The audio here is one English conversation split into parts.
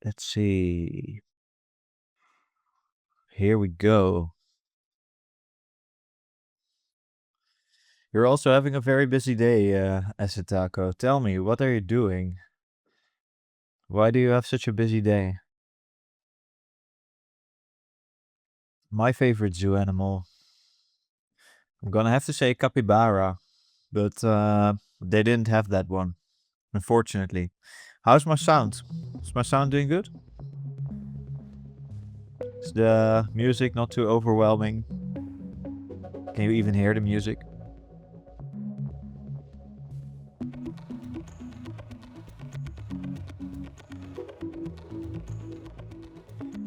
Let's see. Here we go. You're also having a very busy day, Asitako. Tell me, what are you doing? Why do you have such a busy day? My favorite zoo animal. I'm gonna have to say capybara, but they didn't have that one, unfortunately. How's my sound? Is my sound doing good? Is the music not too overwhelming? Can you even hear the music?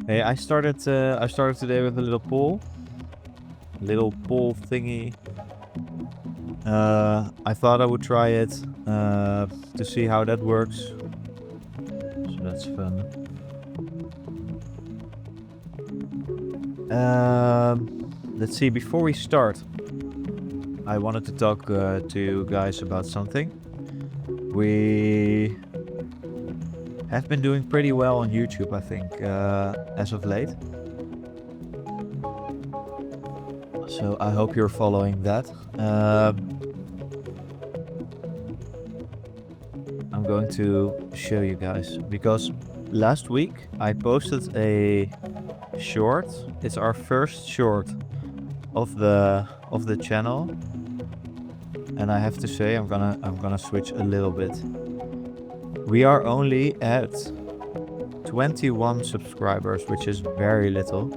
Hey, I started today with a little poll thingy. I thought I would try it to see how that works. So that's fun. Let's see. Before we start, I wanted to talk to you guys about something. We have been doing pretty well on YouTube, I think, as of late. So I hope you're following that. I'm going to show you guys, because last week I posted a short. It's our first short of the channel, and I have to say I'm gonna switch a little bit. We are only at 21 subscribers, which is very little.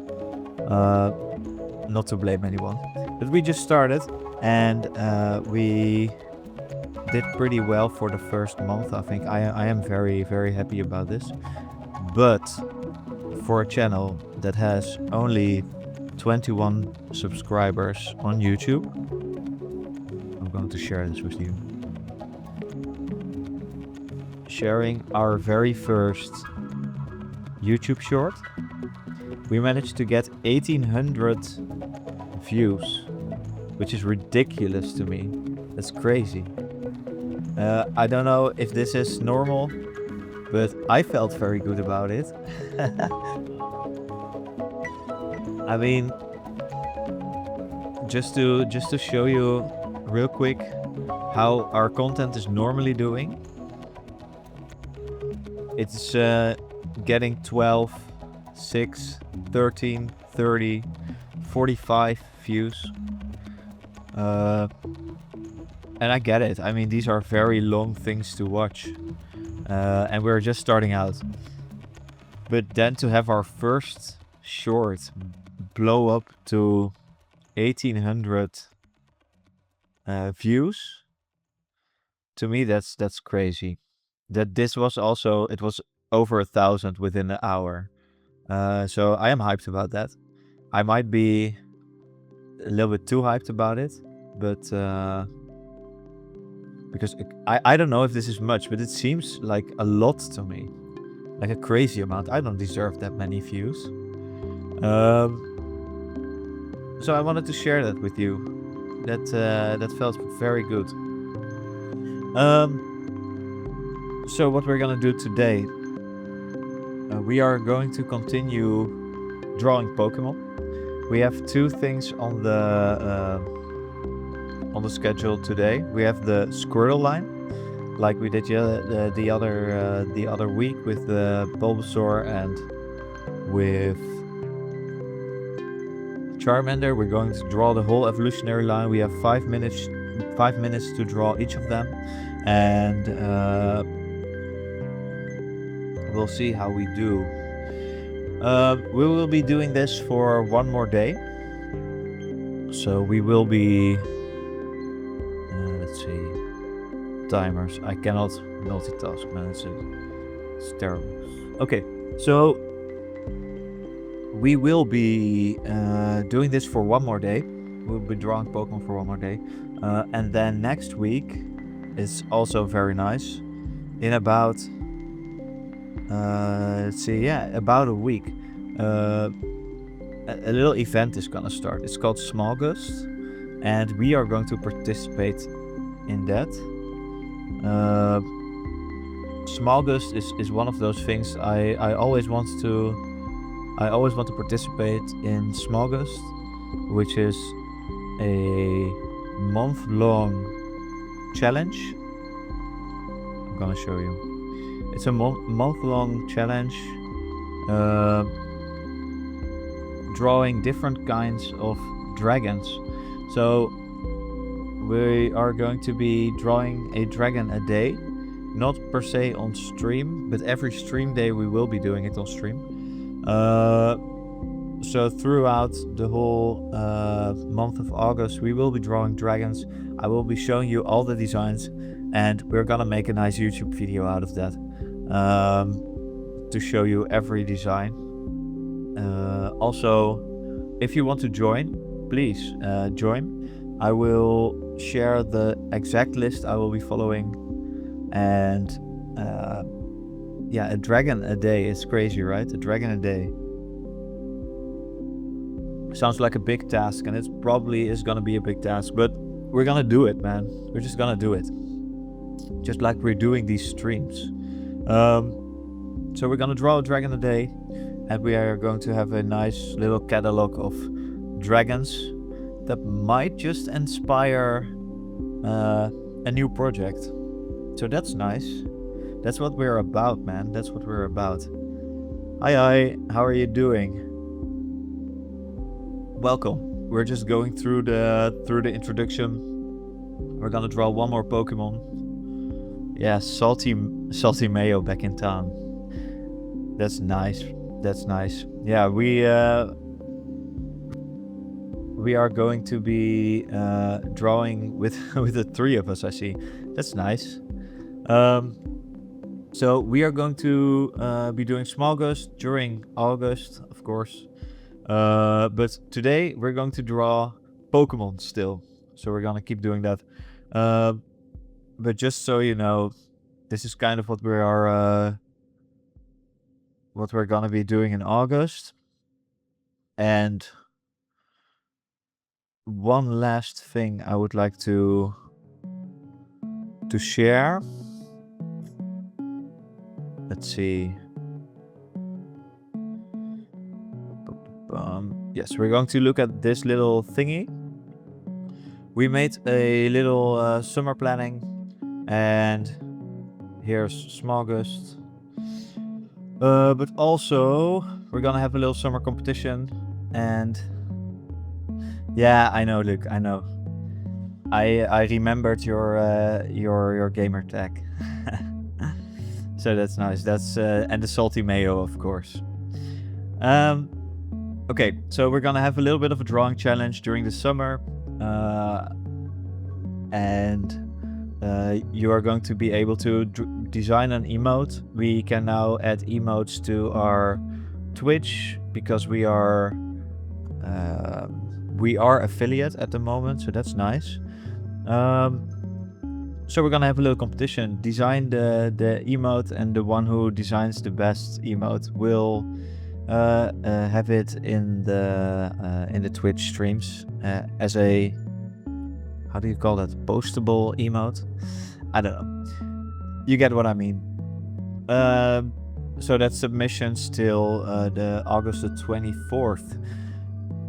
Not to blame anyone, but we just started, and we did pretty well for the first month. I think I am very, very happy about this. But for a channel that has only 21 subscribers on YouTube, I'm going to share this with you. Sharing our very first YouTube short, we managed to get 1800 views, which is ridiculous to me. That's crazy. I don't know if this is normal, but I felt very good about it. I mean, just to show you real quick how our content is normally doing. It's getting 12, 6, 13, 30, 45 views. And I get it. I mean, these are very long things to watch. And we're just starting out. But then to have our first short blow up to 1800 views, to me that's crazy. That this was also, it was over 1,000 within an hour. So I am hyped about that. I might be a little bit too hyped about it, but because I don't know if this is much, but it seems like a lot to me, like a crazy amount. I don't deserve that many views. So I wanted to share that with you. That felt very good. So what we're gonna do today, we are going to continue drawing Pokemon. We have two things on the schedule today. We have the Squirtle line, like we did the other week with the Bulbasaur and with Charmander. We're going to draw the whole evolutionary line. We have 5 minutes to draw each of them, and we'll see how we do. We will be doing this for one more day. So we will be... let's see... timers. I cannot multitask, man. It's terrible. Okay, so... we will be doing this for one more day. We'll be drawing Pokemon for one more day. And then next week is also very nice. In about... let's see, yeah, about a week. A little event is gonna start. It's called Smaugust, and we are going to participate in that. Smaugust is one of those things I always want to participate in Smaugust, which is a month-long challenge. I'm gonna show you. It's a month-long challenge, drawing different kinds of dragons. So we are going to be drawing a dragon a day, not per se on stream, but every stream day we will be doing it on stream. So throughout the whole month of August, we will be drawing dragons. I will be showing you all the designs, and we're gonna make a nice YouTube video out of that, to show you every design. Also, if you want to join, please join. I will share the exact list I will be following, and yeah, a dragon a day is crazy, right? A dragon a day sounds like a big task, and it probably is gonna be a big task, but we're gonna do it, man. We're just gonna do it, just like we're doing these streams. So we're gonna draw a dragon a day, and we are going to have a nice little catalog of dragons that might just inspire a new project. So that's nice. That's what we're about, man. That's what we're about. Hi, how are you doing? Welcome. We're just going through the introduction. We're gonna draw one more Pokemon. Yeah, salty mayo back in town. That's nice. That's nice. Yeah, we are going to be drawing with the three of us, I see. That's nice. So we are going to be doing Smaugust during August, of course. But today we're going to draw Pokemon still. So we're gonna keep doing that. But just so you know, this is kind of what we're gonna be doing in August. And one last thing I would like to share. Let's see. Yes, we're going to look at this little thingy. We made a little summer planning, and here's Smaugust. But also we're gonna have a little summer competition, and yeah, I know, Luke. I know. I remembered your gamer tag. So that's nice. That's and the salty mayo, of course. Okay, so we're gonna have a little bit of a drawing challenge during the summer, and you are going to be able to design an emote. We can now add emotes to our Twitch because we are affiliate at the moment, so that's nice. So we're gonna have a little competition. Design the emote, and the one who designs the best emote will have it in the Twitch streams as a, how do you call that, postable emote? I don't know. You get what I mean. So that's submissions till the August the 24th.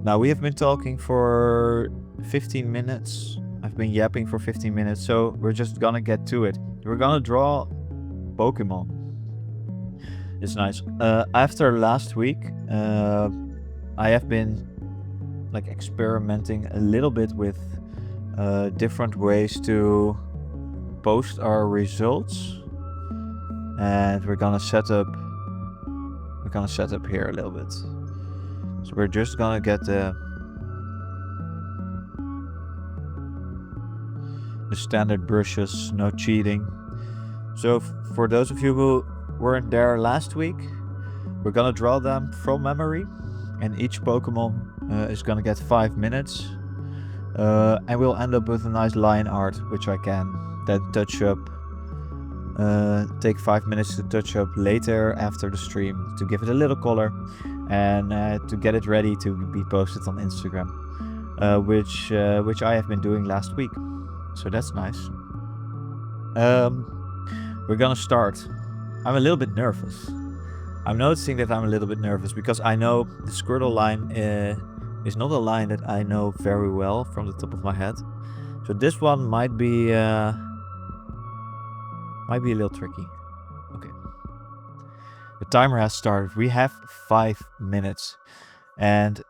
Now we have been talking for 15 minutes. I've been yapping for 15 minutes, so we're just gonna get to it. We're gonna draw Pokemon. It's nice. After last week, I have been like experimenting a little bit with different ways to post our results, and we're gonna set up here a little bit. So we're just gonna get the standard brushes, no cheating. So for those of you who weren't there last week, we're gonna draw them from memory, and each Pokemon is gonna get 5 minutes, and we'll end up with a nice line art, which I can then touch up, take 5 minutes to touch up later after the stream to give it a little color, and to get it ready to be posted on Instagram, which I have been doing last week. So that's nice. We're gonna start I'm a little bit nervous. I'm noticing that I'm a little bit nervous because I know the Squirtle line is not a line that I know very well from the top of my head. So this one might be a little tricky. Okay. The timer has started. We have 5 minutes. And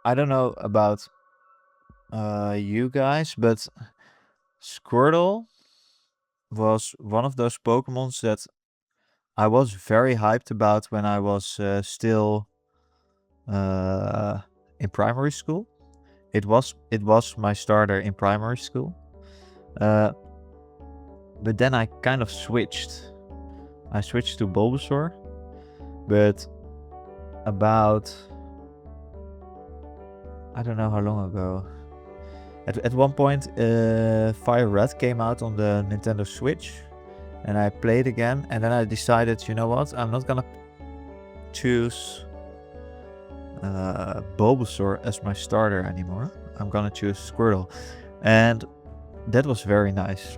I don't know about you guys, but Squirtle was one of those Pokemons that I was very hyped about when I was still in primary school. It was my starter in primary school. But then I kind of switched. I switched to Bulbasaur. But about, I don't know how long ago. At one point, Fire Red came out on the Nintendo Switch. And I played again. And then I decided, you know what? I'm not gonna choose Bulbasaur as my starter anymore. I'm gonna choose Squirtle. And that was very nice.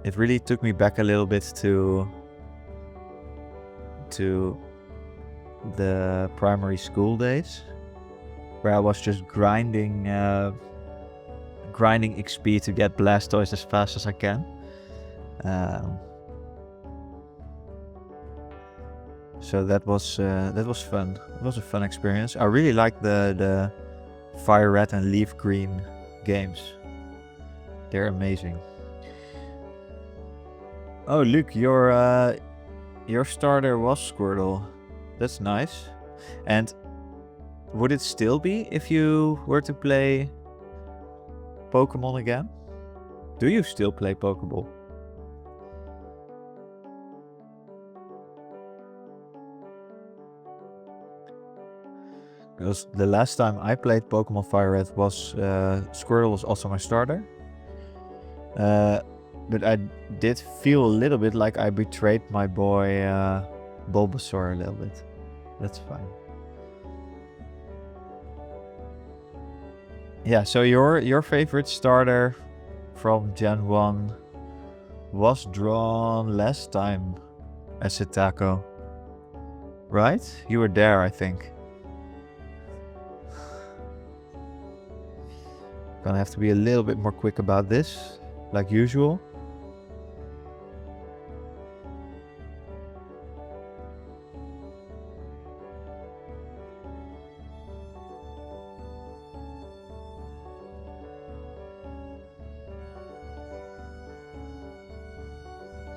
It really took me back a little bit to the primary school days, where I was just grinding XP to get Blastoise as fast as I can. So that was fun. It was a fun experience. I really like the Fire Red and Leaf Green games. They're amazing. Oh, look, your starter was Squirtle. That's nice. And would it still be if you were to play Pokemon again? Do you still play Pokeball? Because the last time I played Pokemon Fire Red was Squirtle was also my starter. But I did feel a little bit like I betrayed my boy Bulbasaur a little bit. That's fine. Yeah, so your favorite starter from Gen 1 was drawn last time as a taco. Right? You were there, I think. Gonna have to be a little bit more quick about this, like usual.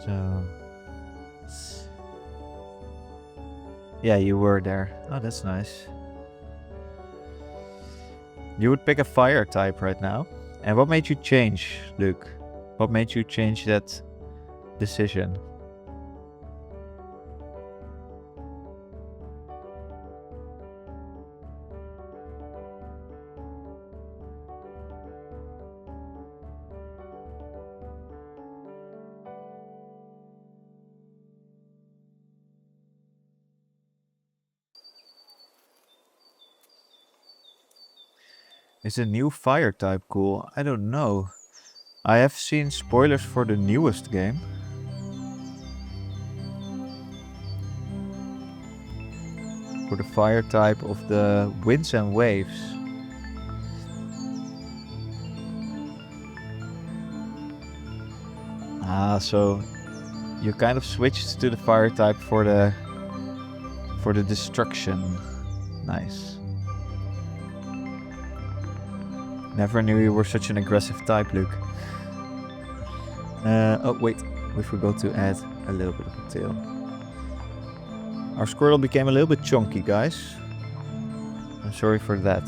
So, yeah, you were there. Oh, that's nice. You would pick a fire type right now. And what made you change, Luke? What made you change that decision? Is a new fire type cool? I don't know. I have seen spoilers for the newest game. For the fire type of the winds and waves. Ah, so you kind of switched to the fire type for the destruction. Nice. Never knew you were such an aggressive type, Luke. Oh wait, we forgot to add a little bit of a tail. Our Squirtle became a little bit chunky, guys. I'm sorry for that.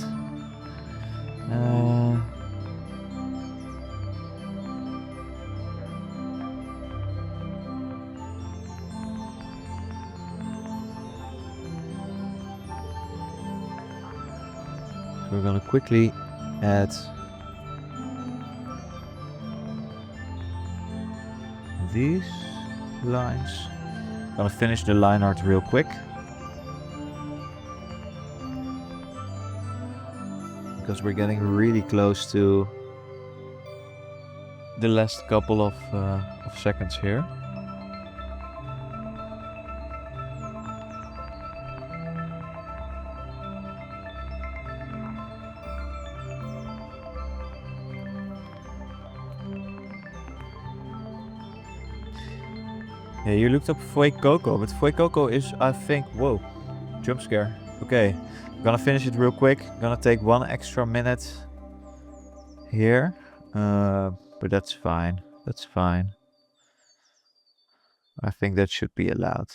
So we're gonna quickly add these lines. Gonna finish the line art real quick. Because we're getting really close to the last couple of seconds here. Yeah, you looked up Froyo, but Froyo is, I think, whoa, jump scare. Okay, I'm gonna finish it real quick. Gonna take 1 extra minute here, but that's fine. That's fine. I think that should be allowed.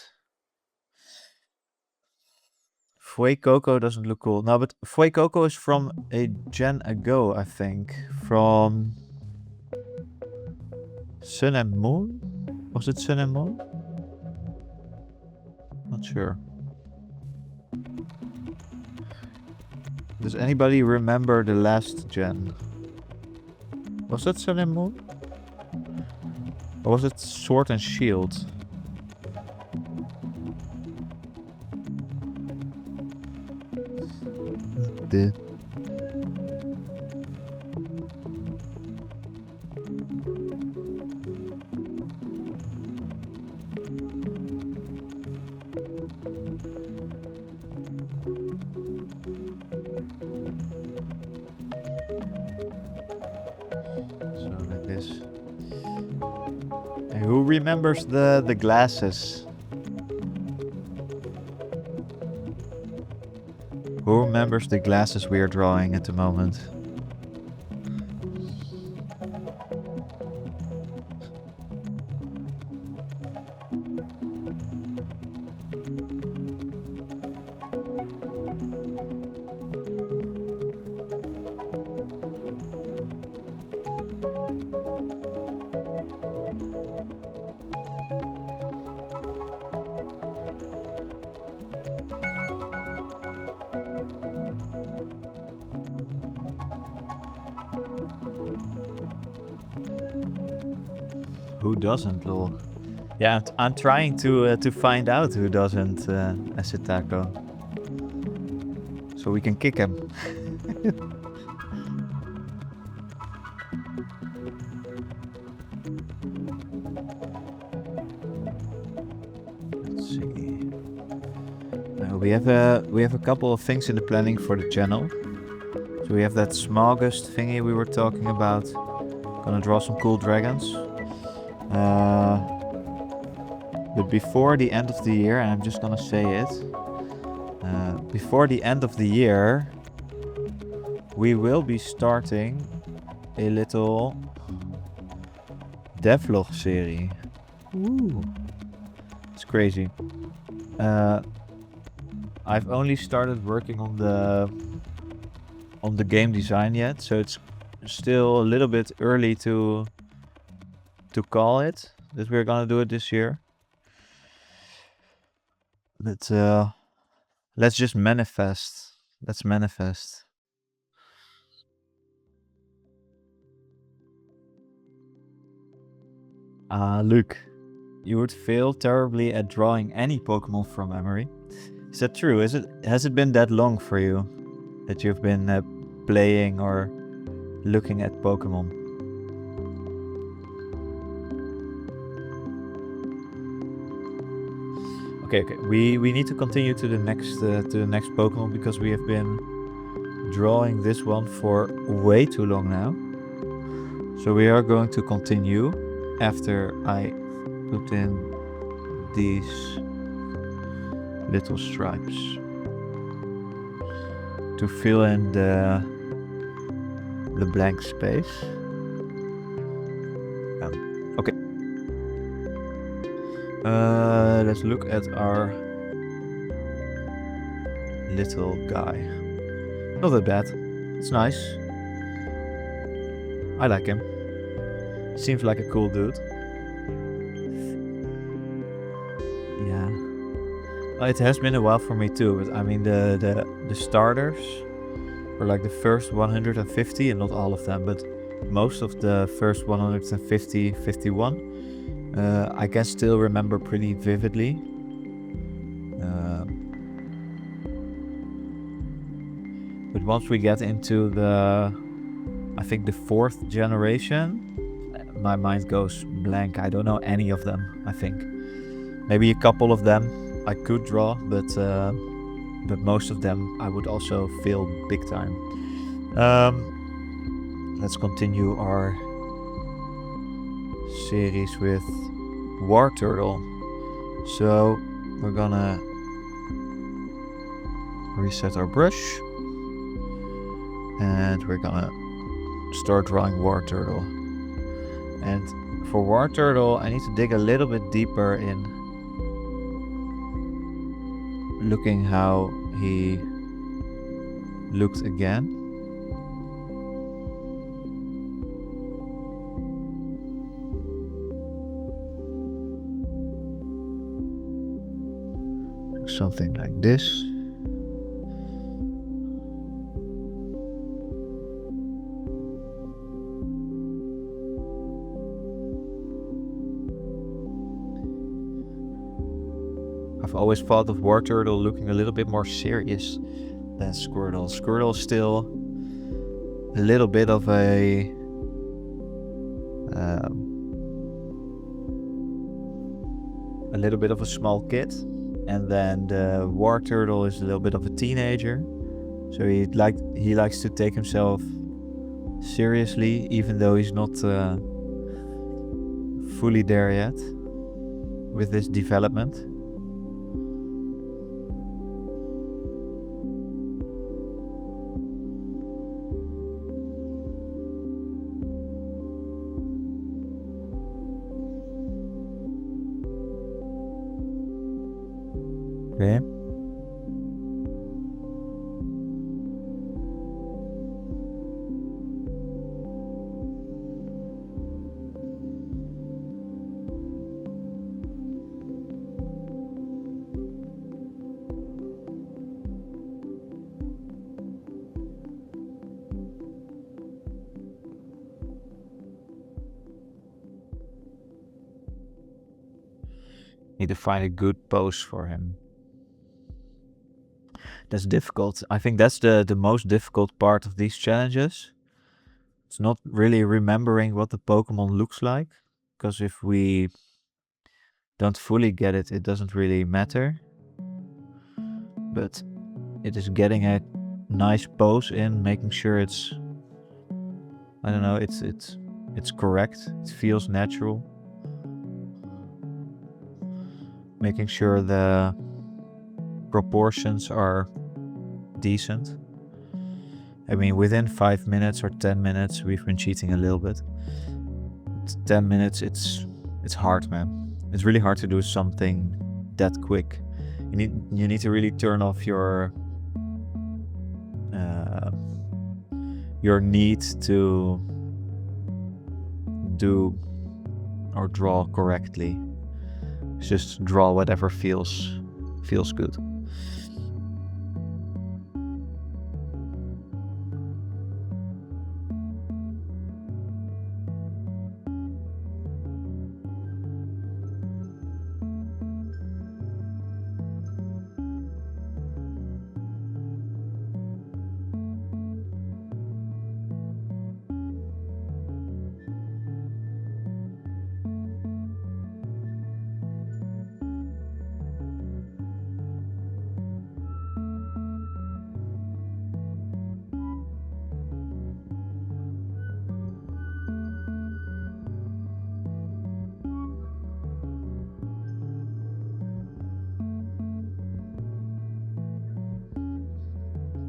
Froyo doesn't look cool. No, but Froyo is from a gen ago, I think. From Sun and Moon? Was it Sun and Moon? Not sure. Does anybody remember the last gen? Was that Sun and Moon? Or was it Sword and Shield? The Who remembers the glasses? Who remembers the glasses we are drawing at the moment? Who doesn't, lol? Yeah, I'm trying to find out who doesn't, Asitako. So we can kick him. Let's see. We have a couple of things in the planning for the channel. So we have that Smaugust thingy we were talking about. Gonna draw some cool dragons. But before the end of the year, and I'm just gonna say it, before the end of the year, we will be starting a little devlog series. Ooh, it's crazy. I've only started working on the game design yet, so it's still a little bit early to call it that we're gonna do it this year. But let's just manifest. Let's manifest. Luke, you would fail terribly at drawing any Pokemon from memory. Is that true? Has it been that long for you that you've been playing or looking at Pokemon? Okay, we need to continue to the next Pokemon because we have been drawing this one for way too long now. So we are going to continue after I put in these little stripes to fill in the blank space. Okay. Let's look at our little guy. Not that bad. It's nice. I like him. Seems like a cool dude. Yeah. It has been a while for me too, but I mean the starters were like the first 150, and not all of them, but most of the first 150, 51. I can still remember pretty vividly. But once we get into I think the 4th generation, my mind goes blank. I don't know any of them, I think. Maybe a couple of them I could draw, but most of them I would also fail big time. Let's continue our series with Wartortle. So we're gonna reset our brush. And we're gonna start drawing Wartortle. And for Wartortle, I need to dig a little bit deeper in looking how he looked again. Something like this. I've always thought of Wartortle looking a little bit more serious than Squirtle. Squirtle's still a little bit of a small kid, and then the Wartortle is a little bit of a teenager. So he likes to take himself seriously, even though he's not fully there yet with this development. Okay. Need to find a good pose for him. That's difficult. I think that's the most difficult part of these challenges. It's not really remembering what the Pokemon looks like, because if we don't fully get it, it doesn't really matter. But it is getting a nice pose in, making sure it's, I don't know, it's correct. It feels natural. Making sure the proportions are decent. I mean, within 5 minutes or 10 minutes, we've been cheating a little bit. 10 minutes, it's hard, man. It's really hard to do something that quick. You need to really turn off your need to do or draw correctly. Just draw whatever feels good.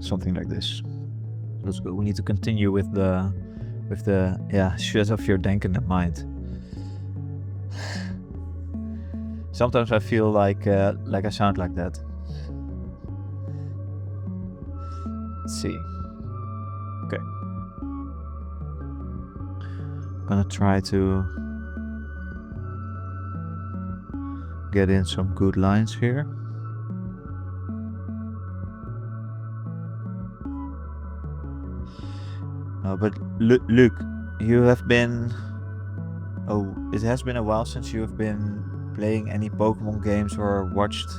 Something like this. Let's go. We need to continue with the shut off your denken mind. Sometimes I feel like I sound like that. Let's see. Okay. I'm gonna try to get in some good lines here. But Luke, you have been... Oh, it has been a while since you have been playing any Pokemon games or watched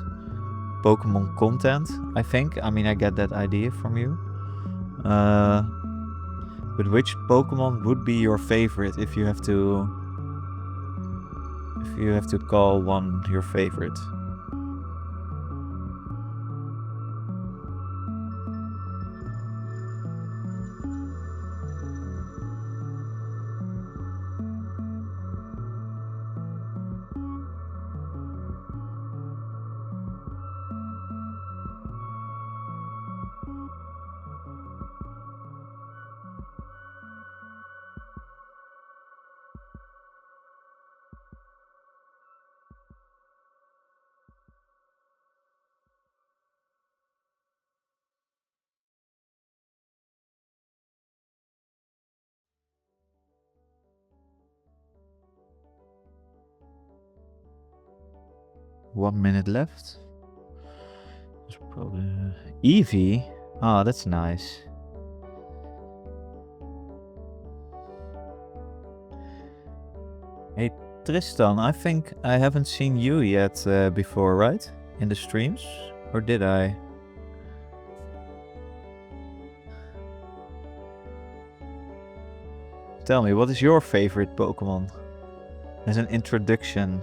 Pokemon content, I think. I mean, I get that idea from you. But which Pokemon would be your favorite if you have to call one your favorite? 1 minute left. There's probably Eevee. Oh, that's nice. Hey Tristan, I think I haven't seen you yet before, right? In the streams? Or did I? Tell me, what is your favorite Pokemon? As an introduction.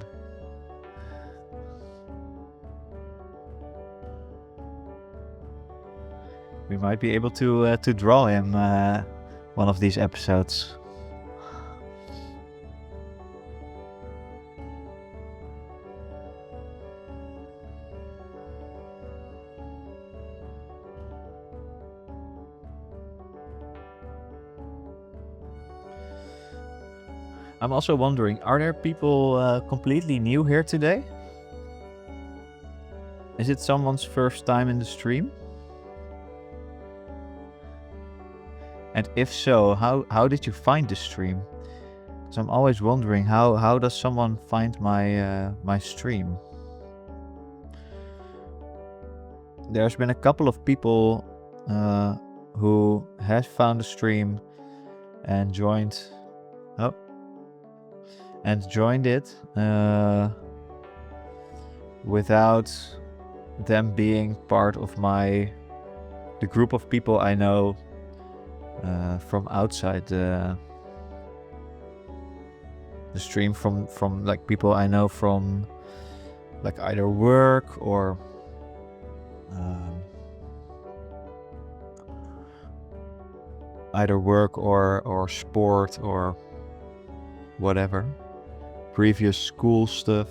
We might be able to draw him one of these episodes. I'm also wondering, are there people completely new here today? Is it someone's first time in the stream? And if so, how did you find the stream? Because I'm always wondering, how does someone find my stream? There's been a couple of people who has found the stream and joined. Oh. And joined it without them being part of the group of people I know from outside the stream, from like people I know from like either work or sport or whatever. Previous school stuff.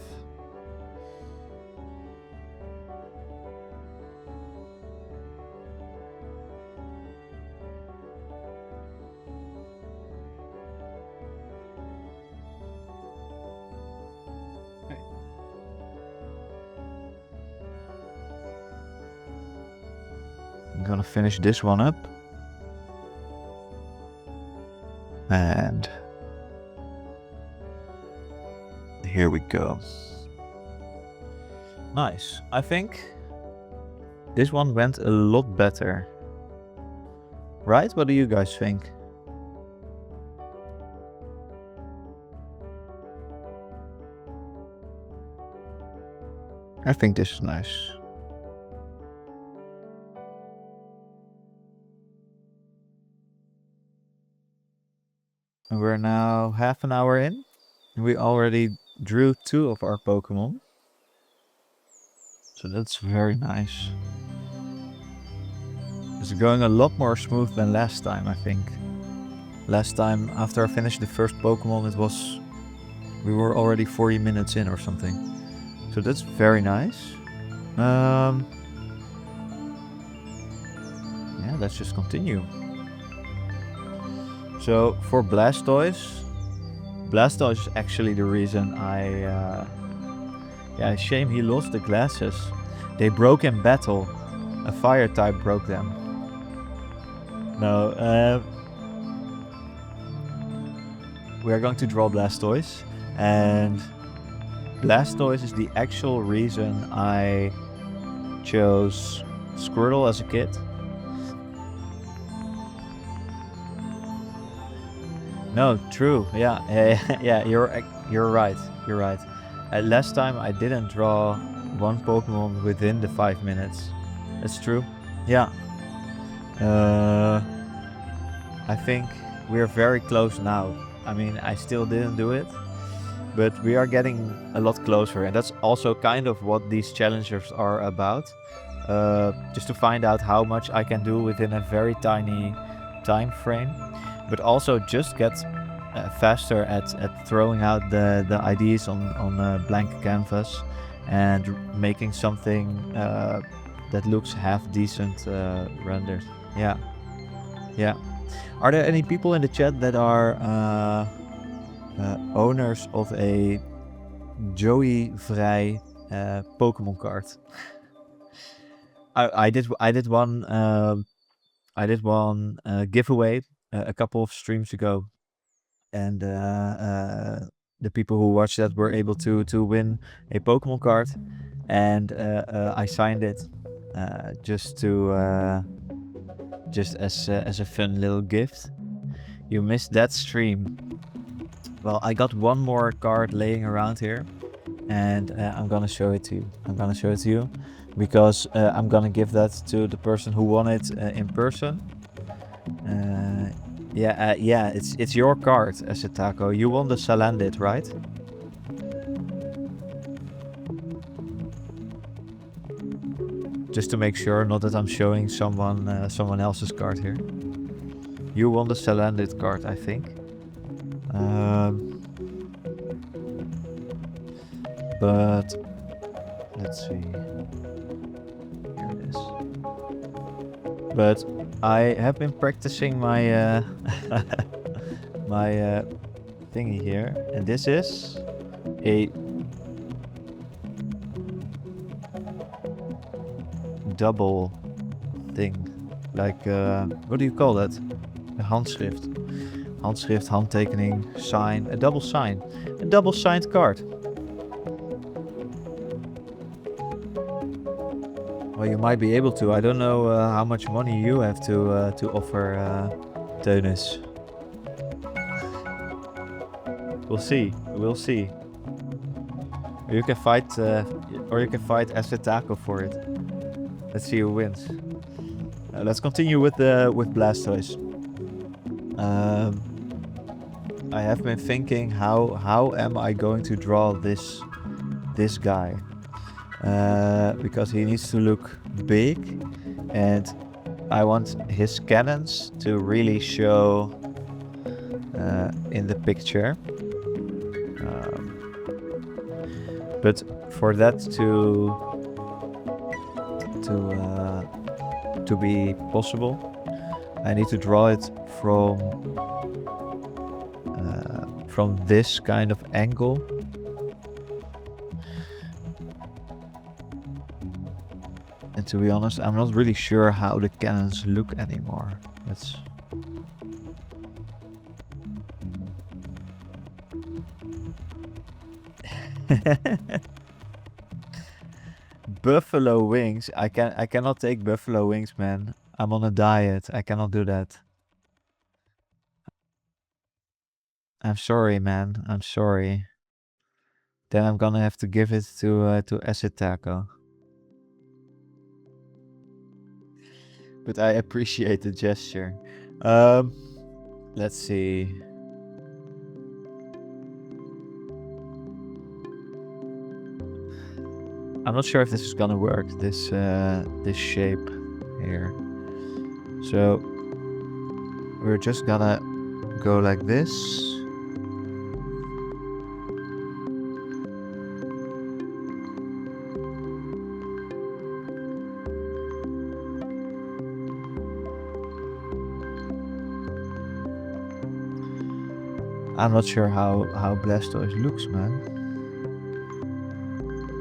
Okay. I'm gonna finish this one up. And here we go. Nice. I think this one went a lot better. Right? What do you guys think? I think this is nice. And we're now half an hour in. We already drew 2 of our Pokemon. So that's very nice. It's going a lot more smooth than last time, I think. Last time, after I finished the first Pokemon, we were already 40 minutes in or something. So that's very nice. Yeah, let's just continue. So for Blastoise is actually the reason yeah, shame he lost the glasses. They broke in battle. A fire type broke them. No, we are going to draw Blastoise, and Blastoise is the actual reason I chose Squirtle as a kid. No, true. Yeah, yeah. You're right. You're right. Last time I didn't draw one Pokemon within the 5 minutes. That's true. Yeah. I think we're very close now. I mean, I still didn't do it, but we are getting a lot closer, and that's also kind of what these challenges are about. Just to find out how much I can do within a very tiny time frame, but also just get faster at throwing out the ideas on a blank canvas and making something that looks half decent rendered. Yeah. Are there any people in the chat that are owners of a Joey-vrij Pokemon card? I did one giveaway a couple of streams ago, and the people who watched that were able to win a Pokemon card. and I signed it just as a fun little gift. You missed that stream. Well, I got one more card laying around here, and I'm gonna show it to you. Because I'm gonna give that to the person who won it in person. Yeah, it's your card, Assetako. You won the Salandit, right? Just to make sure, not that I'm showing someone else's card here. You won the Salandit card, I think. But let's see. Here it is. But I have been practicing my my thingy here, and this is a double thing, like what do you call that? A handschrift, handtekening, sign, a double signed card. Well, you might be able to. I don't know how much money you have to offer, Teunis. We'll see. You can fight, or you can fight Assetako for it. Let's see who wins. Let's continue with Blastoise. I have been thinking, how am I going to draw this guy? Because he needs to look big, and I want his cannons to really show in the picture. But for that to be possible, I need to draw it from this kind of angle. And to be honest, I'm not really sure how the cannons look anymore. Let's... Buffalo wings. I cannot take buffalo wings, man. I'm on a diet. I cannot do that. I'm sorry, man. I'm sorry. Then I'm gonna have to give it to Assetako. But I appreciate the gesture. Let's see. I'm not sure if this is gonna work, this shape here. So we're just gonna go like this. I'm not sure how Blastoise looks, man.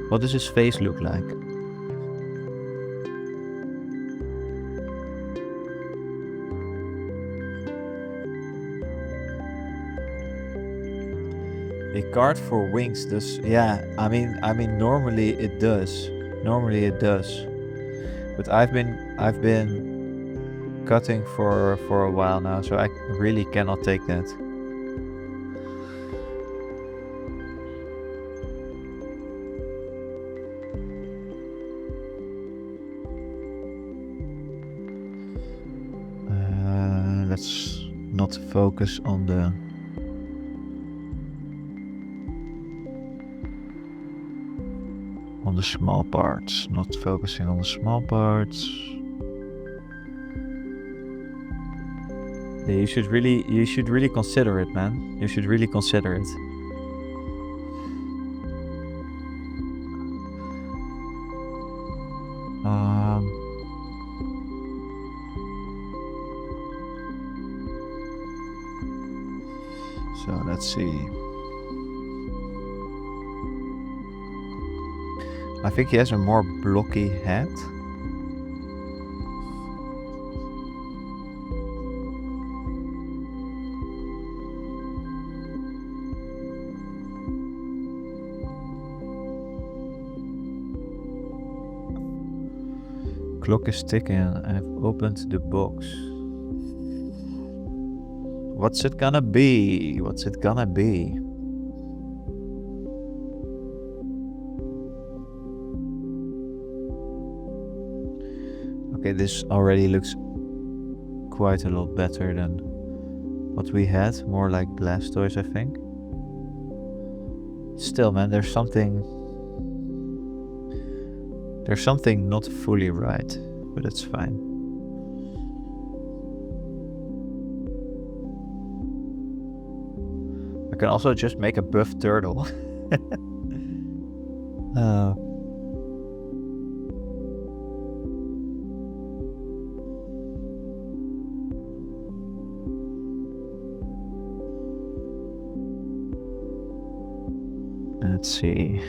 What does his face look like? A card for wings does, yeah. I mean, normally it does. But I've been cutting for a while now, so I really cannot take that. Let's not focus on the small parts. Not focusing on the small parts. Yeah, you should really consider it, man. You should really consider it. So let's see. I think he has a more blocky head. Clock is ticking. I've opened the box. What's it gonna be? What's it gonna be? Okay, this already looks quite a lot better than what we had. More like Blastoise, I think. Still, man, there's something not fully right, but it's fine. I can also just make a buff turtle. Let's see.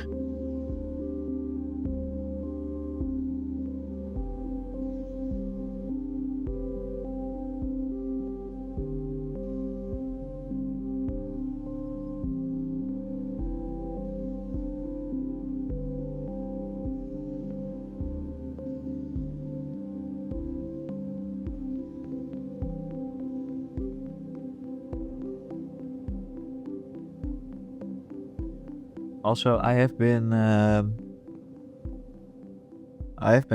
Also, I have been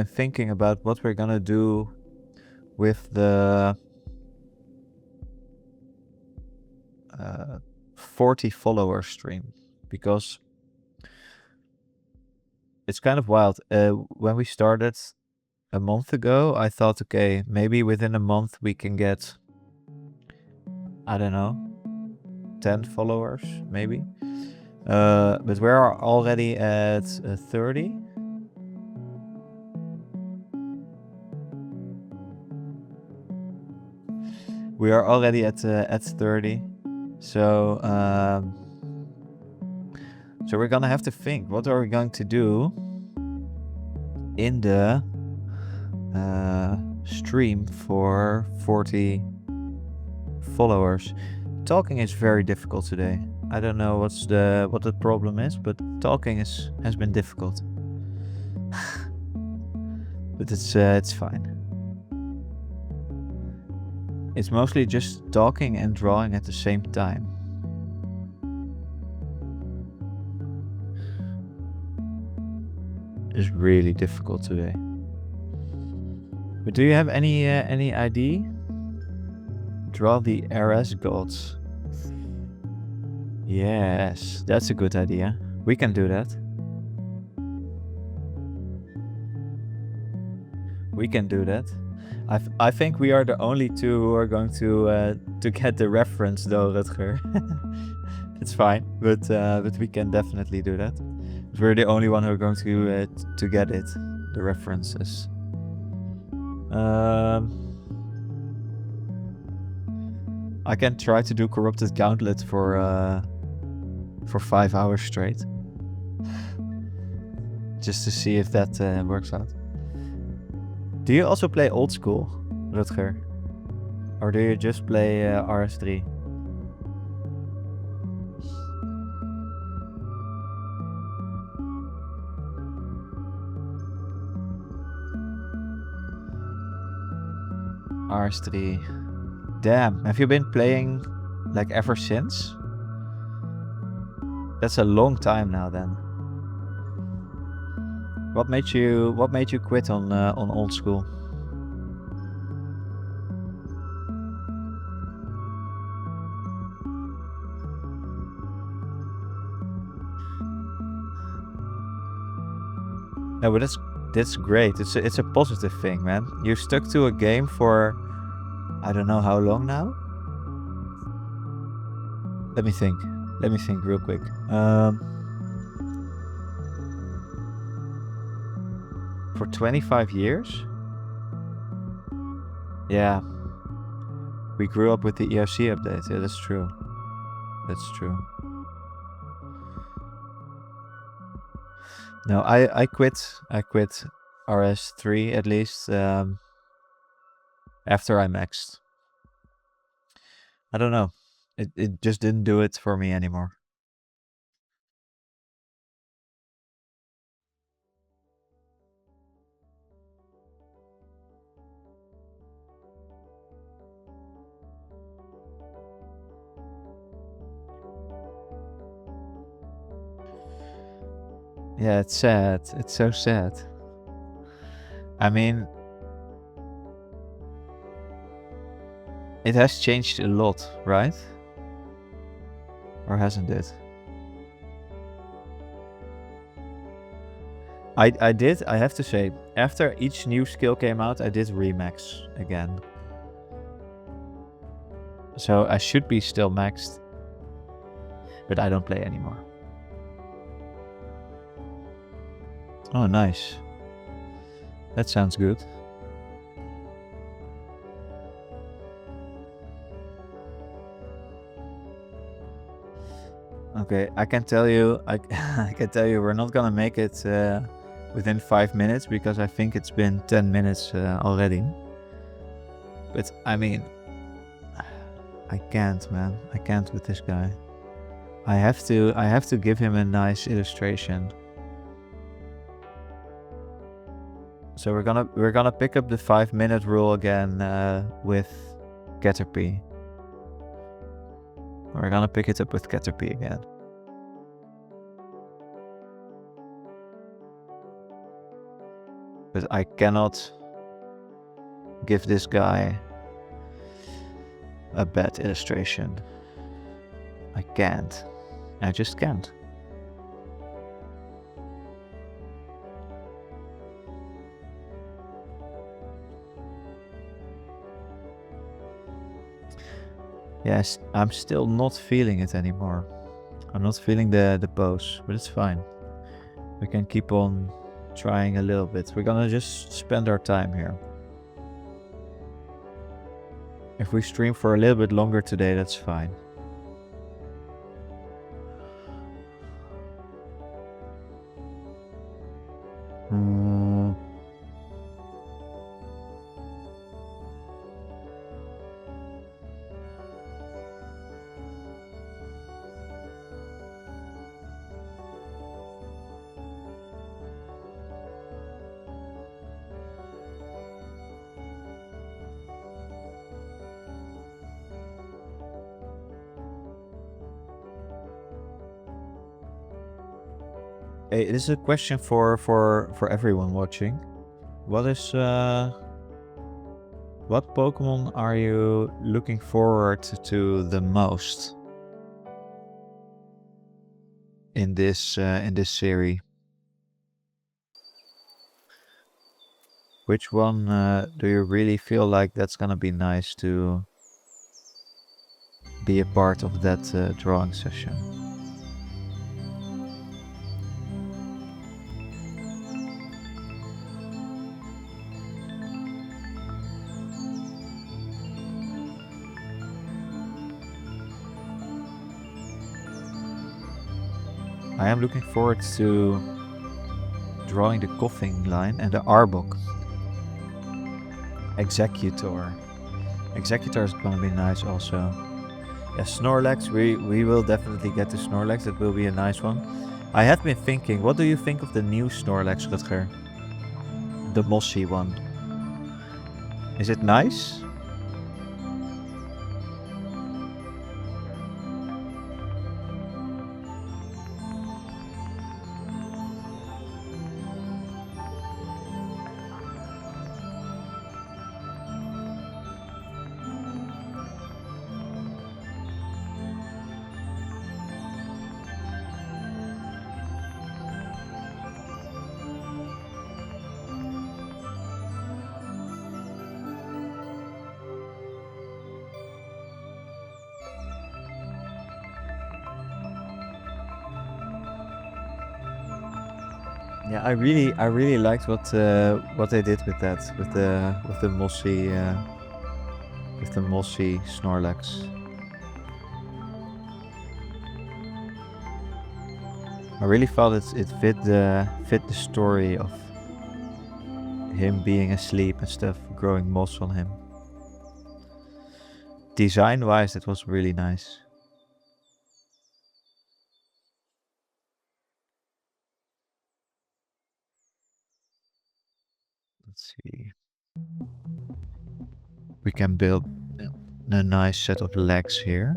thinking about what we're gonna do with the 40 follower stream, because it's kind of wild. When we started a month ago, I thought, okay, maybe within a month we can get, I don't know, 10 followers, maybe. But we're already at 30. We are already at 30. So so we're gonna have to think, what are we going to do in the stream for 40 followers? Talking is very difficult today. I don't know what the problem is, but talking has been difficult. But it's fine. It's mostly just talking and drawing at the same time. It's really difficult today. But do you have any idea? Draw the RS gods. Yes, that's a good idea. We can do that. We can do that. I think we are the only two who are going to get the reference, though, Rutger. It's fine, but we can definitely do that. We're the only one who are going to get it, the references. I can try to do Corrupted Gauntlet for 5 hours straight, just to see if that works out. Do you also play old school, Rutger? Or do you just play RS3? RS3. Damn, have you been playing like ever since? That's a long time now then. What made you quit on old school? No, but that's great. It's a positive thing, man. You stuck to a game for I don't know how long now. Let me think real quick. For 25 years? Yeah. We grew up with the ERC update. Yeah, that's true. That's true. No, I quit RS3 at least after I maxed. I don't know. It just didn't do it for me anymore. Yeah, it's sad. It's so sad. I mean, it has changed a lot, right? Or hasn't it? I did, I have to say, after each new skill came out, I did remax again. So I should be still maxed. But I don't play anymore. Oh, nice. That sounds good. Okay, I can tell you, I can tell you, we're not gonna make it within 5 minutes because I think it's been 10 minutes already. But I mean, I can't, man. I can't with this guy. I have to give him a nice illustration. So we're gonna pick up the 5-minute rule again with Caterpie. We're gonna pick it up with Caterpie again. But I cannot give this guy a bad illustration. I can't. I just can't. Yes, I'm still not feeling it anymore. I'm not feeling the pose, but it's fine. We can keep on trying a little bit. We're gonna just spend our time here. If we stream for a little bit longer today, that's fine. Hey, this is a question for everyone watching. What Pokemon are you looking forward to the most in this series? Which one do you really feel like that's gonna be nice to be a part of that drawing session? I am looking forward to drawing the coughing line and the Arbok. Executor. Executor is gonna be nice also. Yeah, Snorlax, we will definitely get to Snorlax. That will be a nice one. I have been thinking, what do you think of the new Snorlax, Rutger? The mossy one. Is it nice? Yeah, I really liked what they did with that, with the mossy Snorlax. I really thought it fit the story of him being asleep and stuff, growing moss on him. Design-wise, it was really nice. Let's see. We can build a nice set of legs here.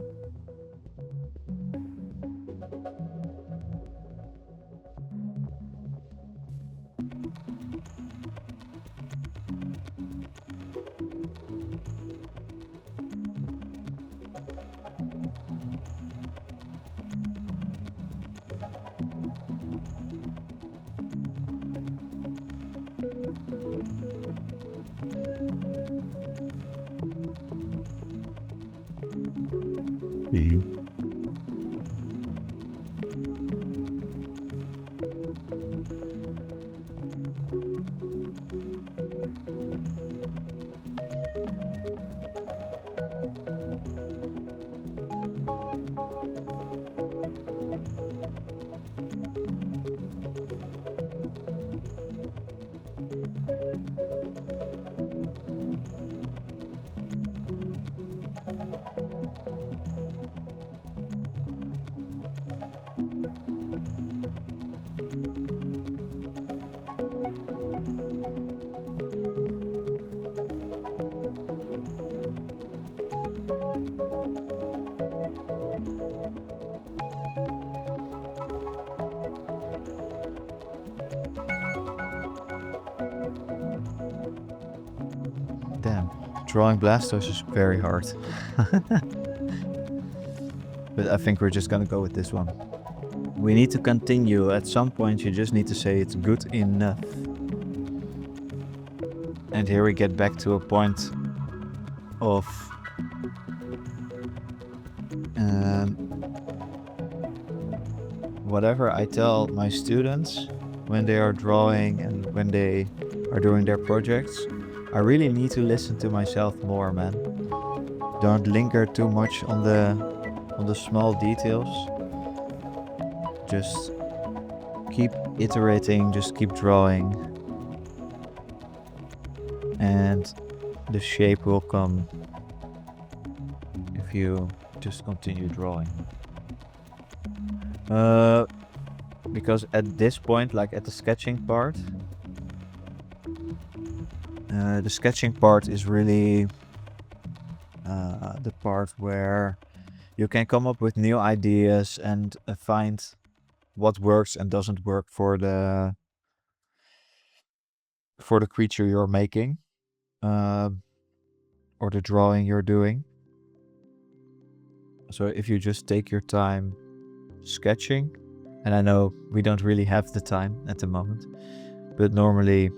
Damn, drawing Blastoise is very hard. But I think we're just gonna go with this one. We need to continue. At some point you just need to say it's good enough. And here we get back to a point of whatever I tell my students when they are drawing and when they are doing their projects, I really need to listen to myself more, man. Don't linger too much on the small details. Just keep iterating, just keep drawing, and the shape will come if you just continue drawing. Because at this point, like at the sketching part, the sketching part is really the part where you can come up with new ideas and find what works and doesn't work for the creature you're making, or the drawing you're doing. So if you just take your time sketching, and I know we don't really have the time at the moment, but normally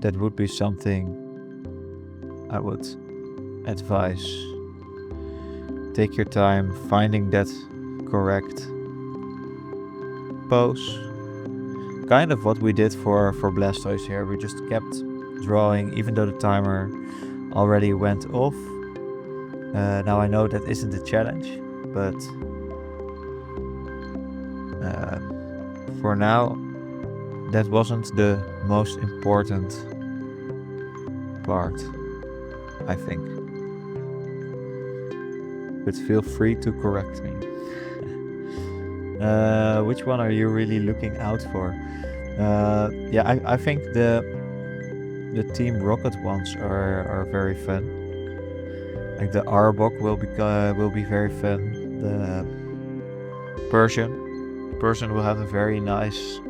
that would be something I would advise. Take your time finding that correct pose. Kind of what we did for Blastoise here. We just kept drawing even though the timer already went off. Now I know that isn't a challenge, but for now that wasn't the most important part, I think. But feel free to correct me. Which one are you really looking out for? Yeah, I think the Team Rocket ones are very fun. Like the Arbok will be very fun. The Persian will have a very nice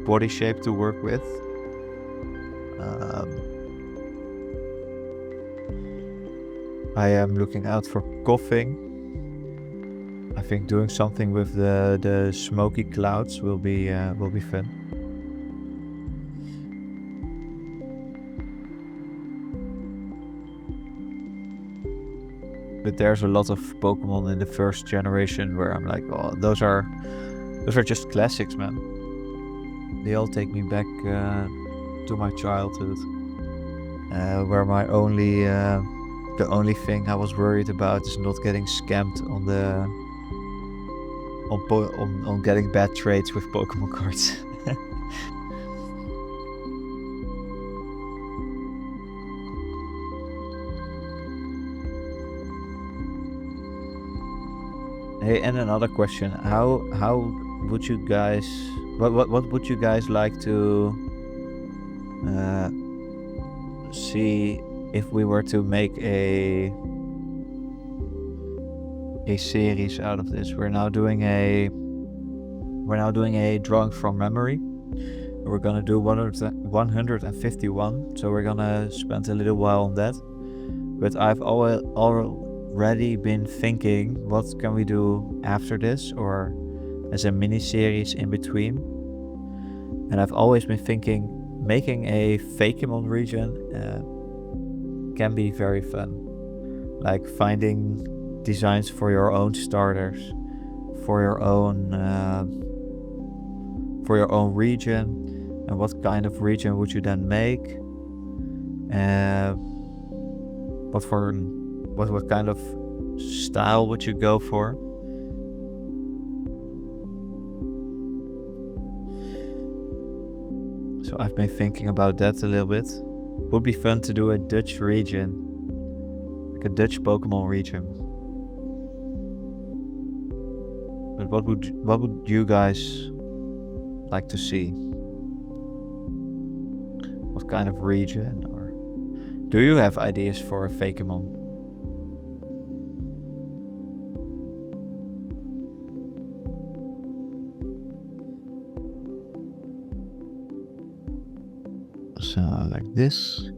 body shape to work with. I am looking out for Coughing. I think doing something with the smoky clouds will be fun. But there's a lot of Pokemon in the first generation where I'm like, oh, those are just classics, man. They all take me back to my childhood, where the only thing I was worried about is not getting scammed on getting bad trades with Pokemon cards. Hey, and another question: How would you guys? What would you guys like to see if we were to make a series out of this? We're now doing a drawing from memory. We're gonna do 151, so we're gonna spend a little while on that. But I've already been thinking, what can we do after this, or as a mini series in between? And I've always been thinking making a Fakemon region can be very fun. Like finding designs for your own starters, for your own region, and what kind of region would you then make? What kind of style would you go for? So I've been thinking about that a little bit. Would be fun to do a Dutch region, like a Dutch Pokemon region. But what would you guys like to see? What kind of region? Or do you have ideas for a Fakemon? So like this.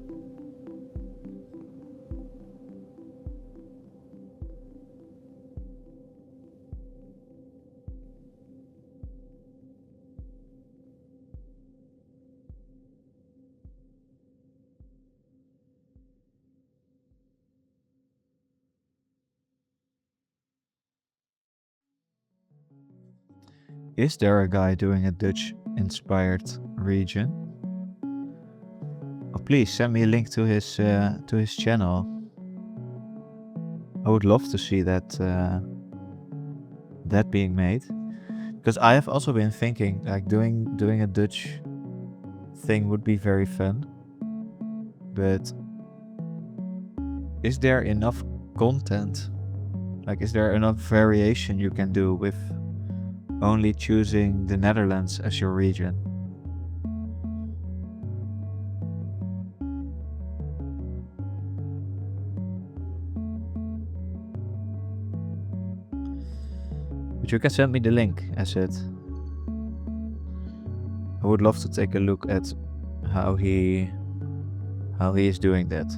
Is there a guy doing a Dutch-inspired region? Oh, please send me a link to his channel. I would love to see that being made, because I have also been thinking like doing a Dutch thing would be very fun. But is there enough content? Like, is there enough variation you can do with only choosing the Netherlands as your region? But you can send me the link, as it. I would love to take a look at how he is doing that.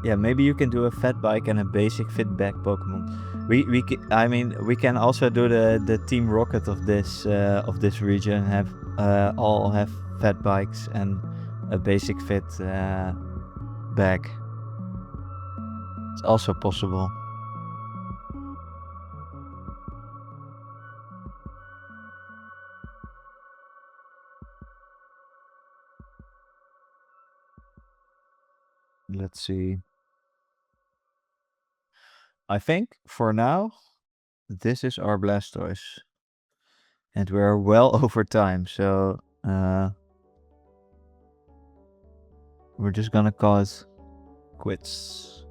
Yeah, maybe you can do a fat bike and a basic fit back Pokemon. We can also do the Team Rocket of this region. Have all have fat bikes and a basic fit bag. It's also possible. Let's see. I think for now, this is our Blastoise. And we're well over time, so we're just gonna call it quits.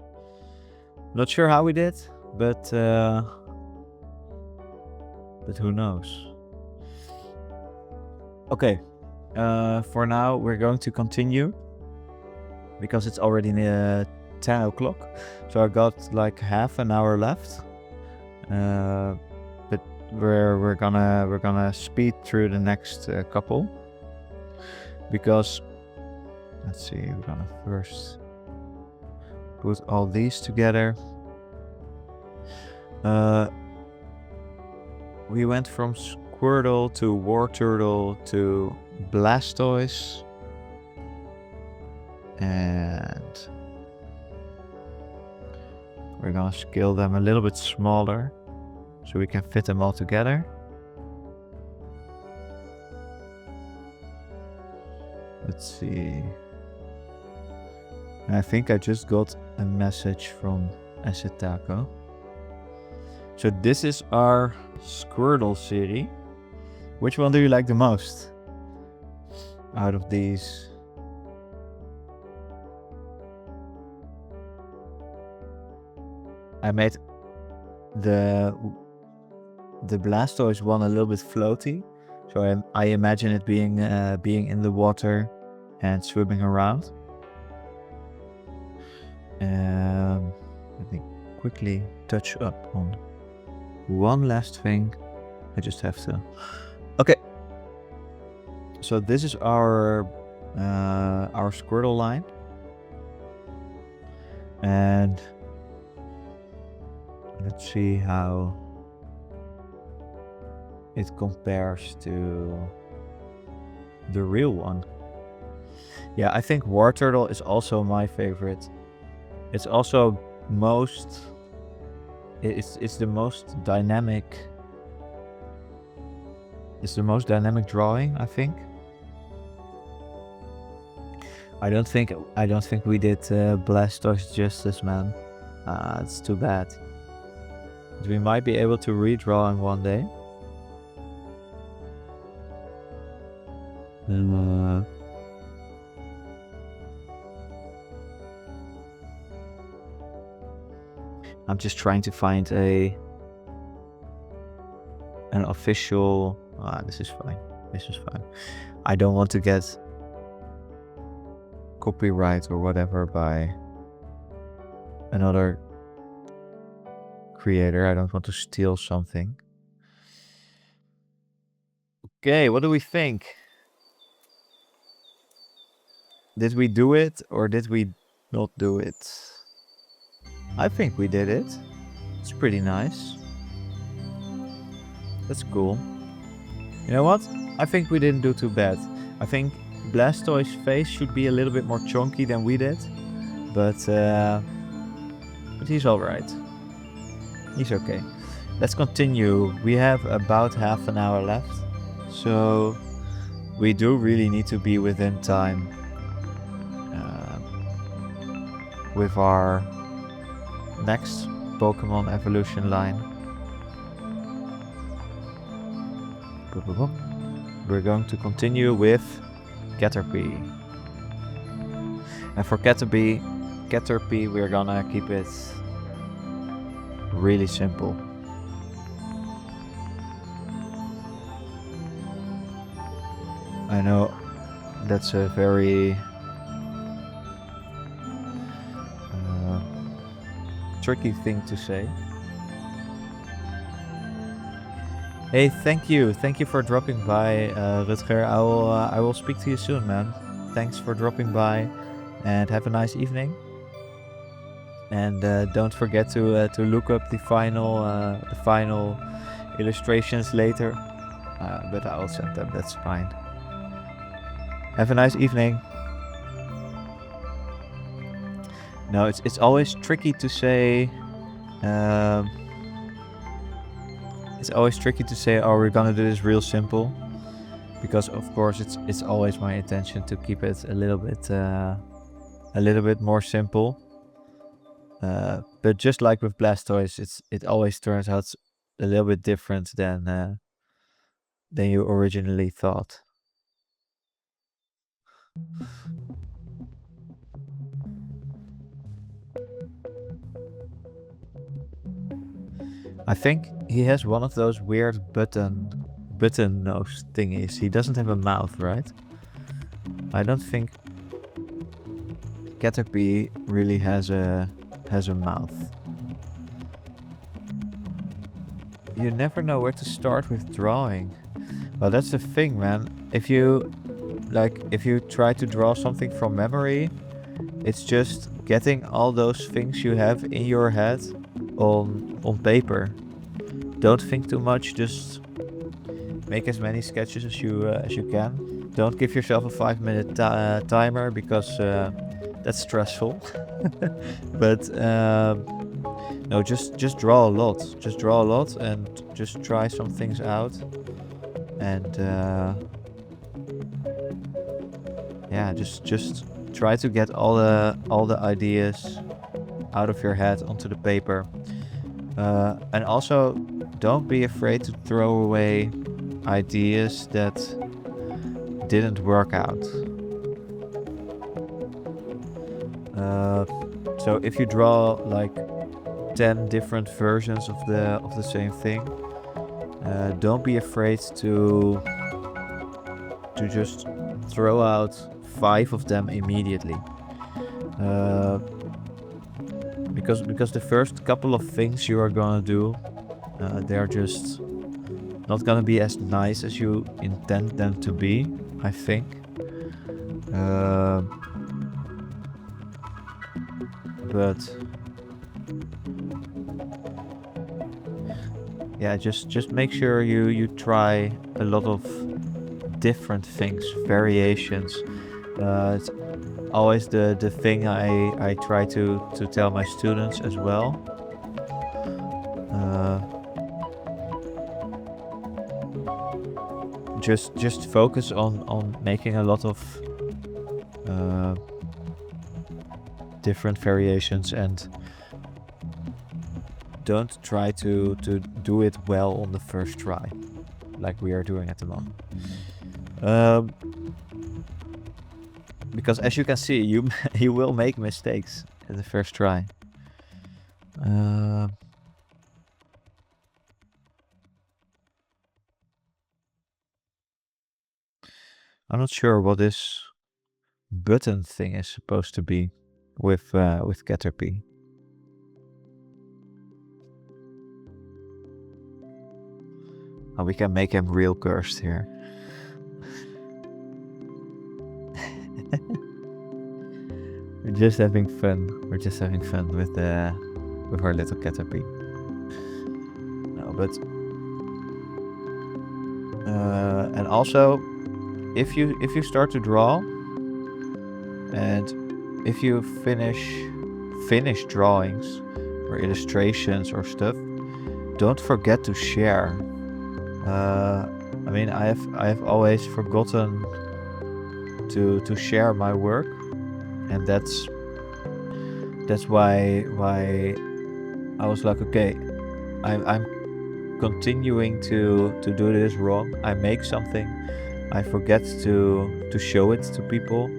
Not sure how we did, but who knows? Okay, for now we're going to continue because it's already 10 o'clock, so I got like half an hour left. But we're gonna speed through the next couple. because, let's see, we're gonna first put all these together. We went from Squirtle to Wartortle to Blastoise. And we're gonna scale them a little bit smaller so we can fit them all together. Let's see. I think I just got a message from Acetaco. So this is our Squirtle series. Which one do you like the most out of these? I made the Blastoise one a little bit floaty, so I imagine it being in the water and swimming around. Let me quickly touch up on one last thing. I just have to. Okay. So this is our Squirtle line, and let's see how it compares to the real one. Yeah, I think Wartortle is also my favorite. It's also it's the most dynamic. It's the most dynamic drawing, I think. I don't think we did Blastoise justice, man. It's too bad. But we might be able to redraw him one day. I'm just trying to find an official. This is fine. This is fine. I don't want to get copyright or whatever by another creator. I don't want to steal something. Okay, what do we think? Did we do it or did we not do it? I think we did it. It's pretty nice. That's cool. You know what? I think we didn't do too bad. I think Blastoise's face should be a little bit more chunky than we did. But he's alright. He's okay. Let's continue. We have about half an hour left. So we do really need to be within time with our next Pokemon evolution line. We're going to continue with Caterpie. And for Caterpie, we're gonna keep it really simple. I know that's a very tricky thing to say. Hey, thank you for dropping by, Rutger. I will speak to you soon, man. Thanks for dropping by, and have a nice evening. And don't forget to look up the final illustrations later. But I'll send them. That's fine. Have a nice evening. No, it's always tricky to say. It's always tricky to say, "Oh, we're gonna do this real simple," because of course it's always my intention to keep it a little bit more simple. But just like with Blastoise, it always turns out a little bit different than you originally thought. I think he has one of those weird button nose thingies. He doesn't have a mouth, right? I don't think Caterpie really has a mouth. You never know where to start with drawing. Well, that's the thing, man. If you like if you try to draw something from memory, it's just getting all those things you have in your head on paper. Don't think too much, just make as many sketches as you can. Don't give yourself a 5-minute timer, because that's stressful. But no, just draw a lot. Just draw a lot and just try some things out. And yeah, just try to get all the ideas out of your head onto the paper. And also, don't be afraid to throw away ideas that didn't work out. So if you draw like 10 different versions of the same thing, don't be afraid to just throw out 5 of them immediately. Because the first couple of things you are gonna do, they're just not gonna be as nice as you intend them to be, I think. But yeah, just make sure you try a lot of different things, variations. It's always the thing I try to tell my students as well. Just focus on making a lot of different variations, and don't try to do it well on the first try, like we are doing at the moment. Because as you can see, you will make mistakes at the first try. I'm not sure what this button thing is supposed to be with Caterpie. Oh, we can make him real cursed here. We're just having fun. We're just having fun with our little Caterpie. No, but and also, if you start to draw, and if you finish drawings or illustrations or stuff, don't forget to share. I mean, I have always forgotten to share my work, and that's why I was like, okay, I'm continuing to do this wrong. I make something, I forget to show it to people,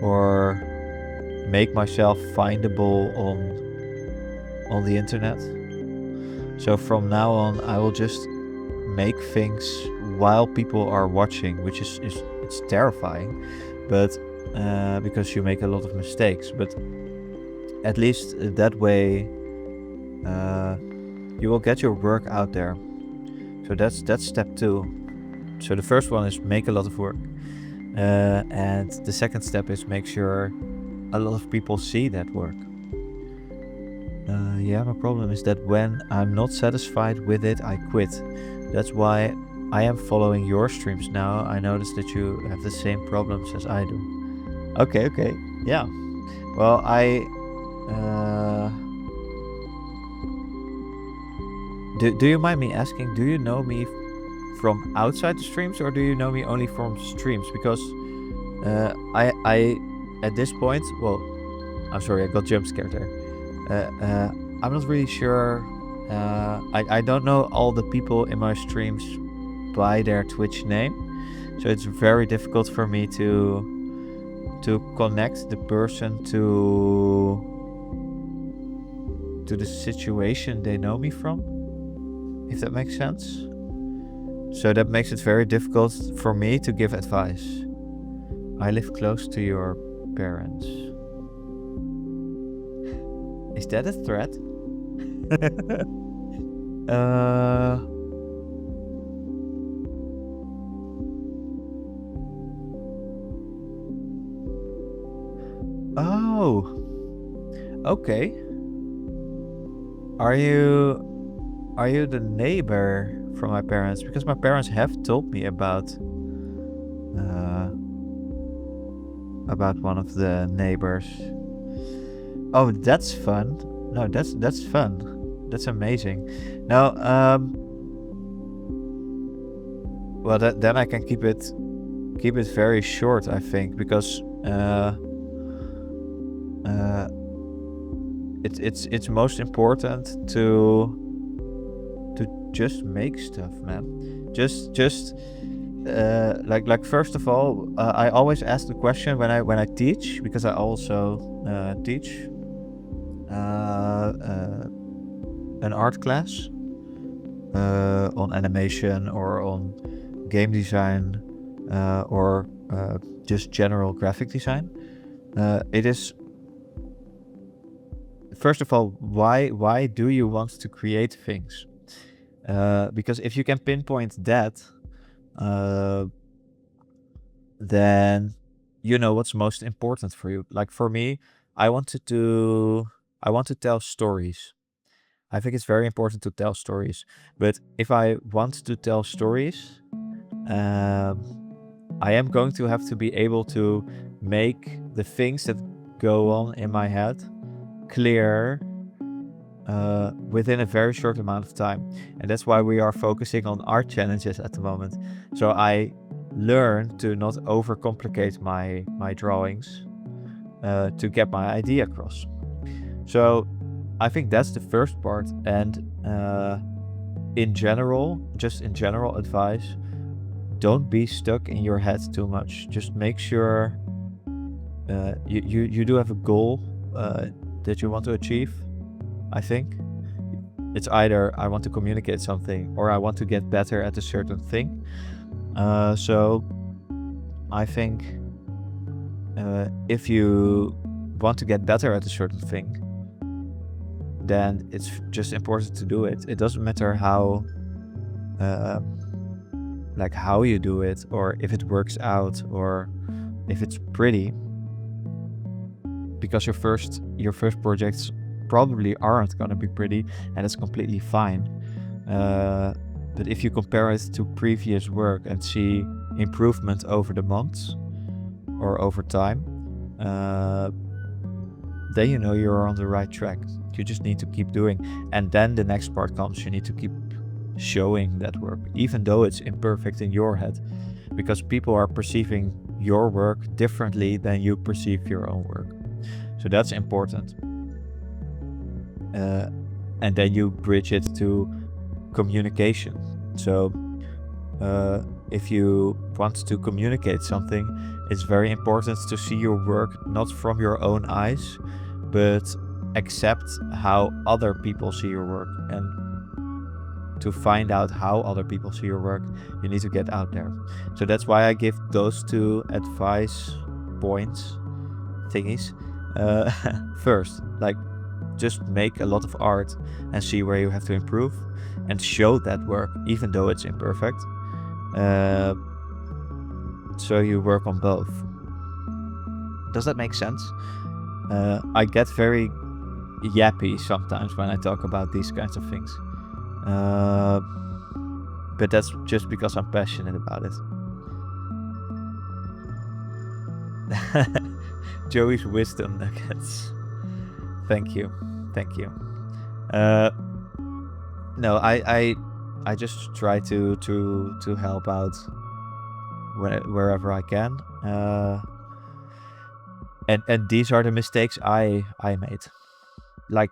or make myself findable on the internet. So from now on, I will just make things while people are watching, which is it's terrifying, but because you make a lot of mistakes. But at least that way, you will get your work out there. So that's step 2. So the first one is make a lot of work, and the second step is make sure a lot of people see that work. Yeah, my problem is that when I'm not satisfied with it, I quit. That's why I am following your streams now. I noticed that you have the same problems as I do. Okay, yeah. Well, do you mind me asking, do you know me from outside the streams, or do you know me only from streams? Because I at this point, well, I'm sorry, I got jump scared there. I'm not really sure. I don't know all the people in my streams by their Twitch name, so it's very difficult for me to connect the person to the situation they know me from, if that makes sense. So that makes it very difficult for me to give advice. I live close to your parents. Is that a threat? Okay. Are you the neighbor from my parents? Because my parents have told me about one of the neighbors. Oh, that's fun. No, that's fun. That's amazing. Now, well, then I can keep it very short, I think, because it's most important to just make stuff, man. Just like first of all, I always ask the question when I teach, because I also teach an art class on animation or on game design or just general graphic design. It is, first of all, why do you want to create things? Because if you can pinpoint that, then you know what's most important for you. Like for me, I want to tell stories. I think it's very important to tell stories. But if I want to tell stories, I am going to have to be able to make the things that go on in my head clear within a very short amount of time. And that's why we are focusing on art challenges at the moment. So I learn to not overcomplicate my drawings to get my idea across. So I think that's the first part. And in general advice, don't be stuck in your head too much. Just make sure you do have a goal that you want to achieve. I think it's either I want to communicate something or I want to get better at a certain thing. So I think if you want to get better at a certain thing, then it's just important to do it. It doesn't matter how you do it, or if it works out, or if it's pretty, because your first projects probably aren't going to be pretty, and it's completely fine. But if you compare it to previous work and see improvement over the months or over time, then you know you're on the right track. You just need to keep doing. And then the next part comes. You need to keep showing that work, even though it's imperfect in your head, because people are perceiving your work differently than you perceive your own work. So that's important. And then you bridge it to communication. So if you want to communicate something, it's very important to see your work not from your own eyes, but accept how other people see your work. And to find out how other people see your work, you need to get out there. So that's why I give those two advice points thingies. First, like, just make a lot of art and see where you have to improve, and show that work even though it's imperfect. So you work on both. Does that make sense? I get very yappy sometimes when I talk about these kinds of things. But that's just because I'm passionate about it. Joey's wisdom nuggets. Thank you. No, I just try to help out wherever I can. And these are the mistakes I made, like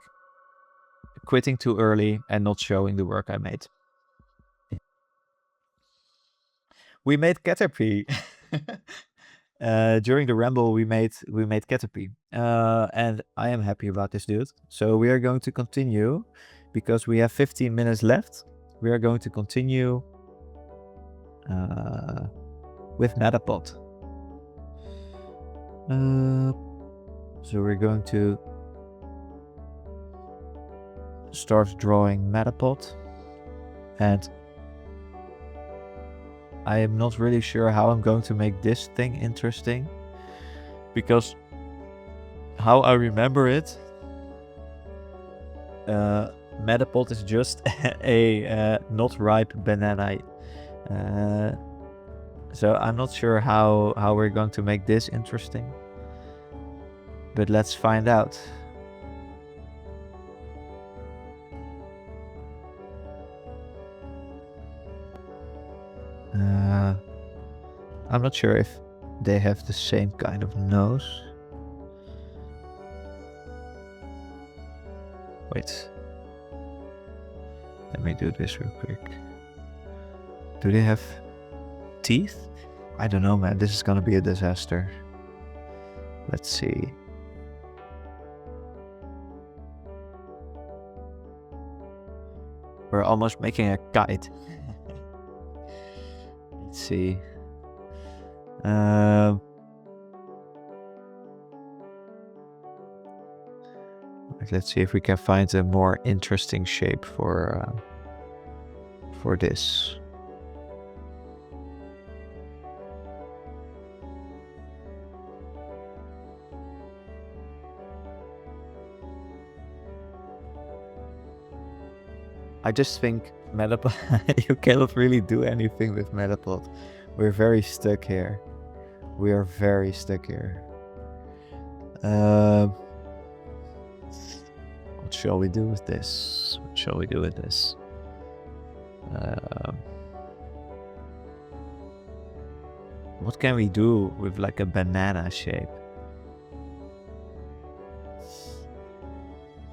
quitting too early and not showing the work I made. We made Caterpie. During the ramble, we made Caterpie, and I am happy about this dude. So we are going to continue, because we have 15 minutes left. We are going to continue with Metapod. So we're going to start drawing Metapod, and I am not really sure how I'm going to make this thing interesting, because how I remember it Metapod is just a not ripe banana. So I'm not sure how we're going to make this interesting. But let's find out. I'm not sure if they have the same kind of nose. Wait. Let me do this real quick. Do they have teeth? I don't know, man. This is gonna be a disaster. Let's see. We're almost making a kite. Let's see. Let's see if we can find a more interesting shape for this. I just think Metapod, you cannot really do anything with Metapod. We're very stuck here. We are very stuck here. What shall we do with this? What shall we do with this? What can we do with like a banana shape?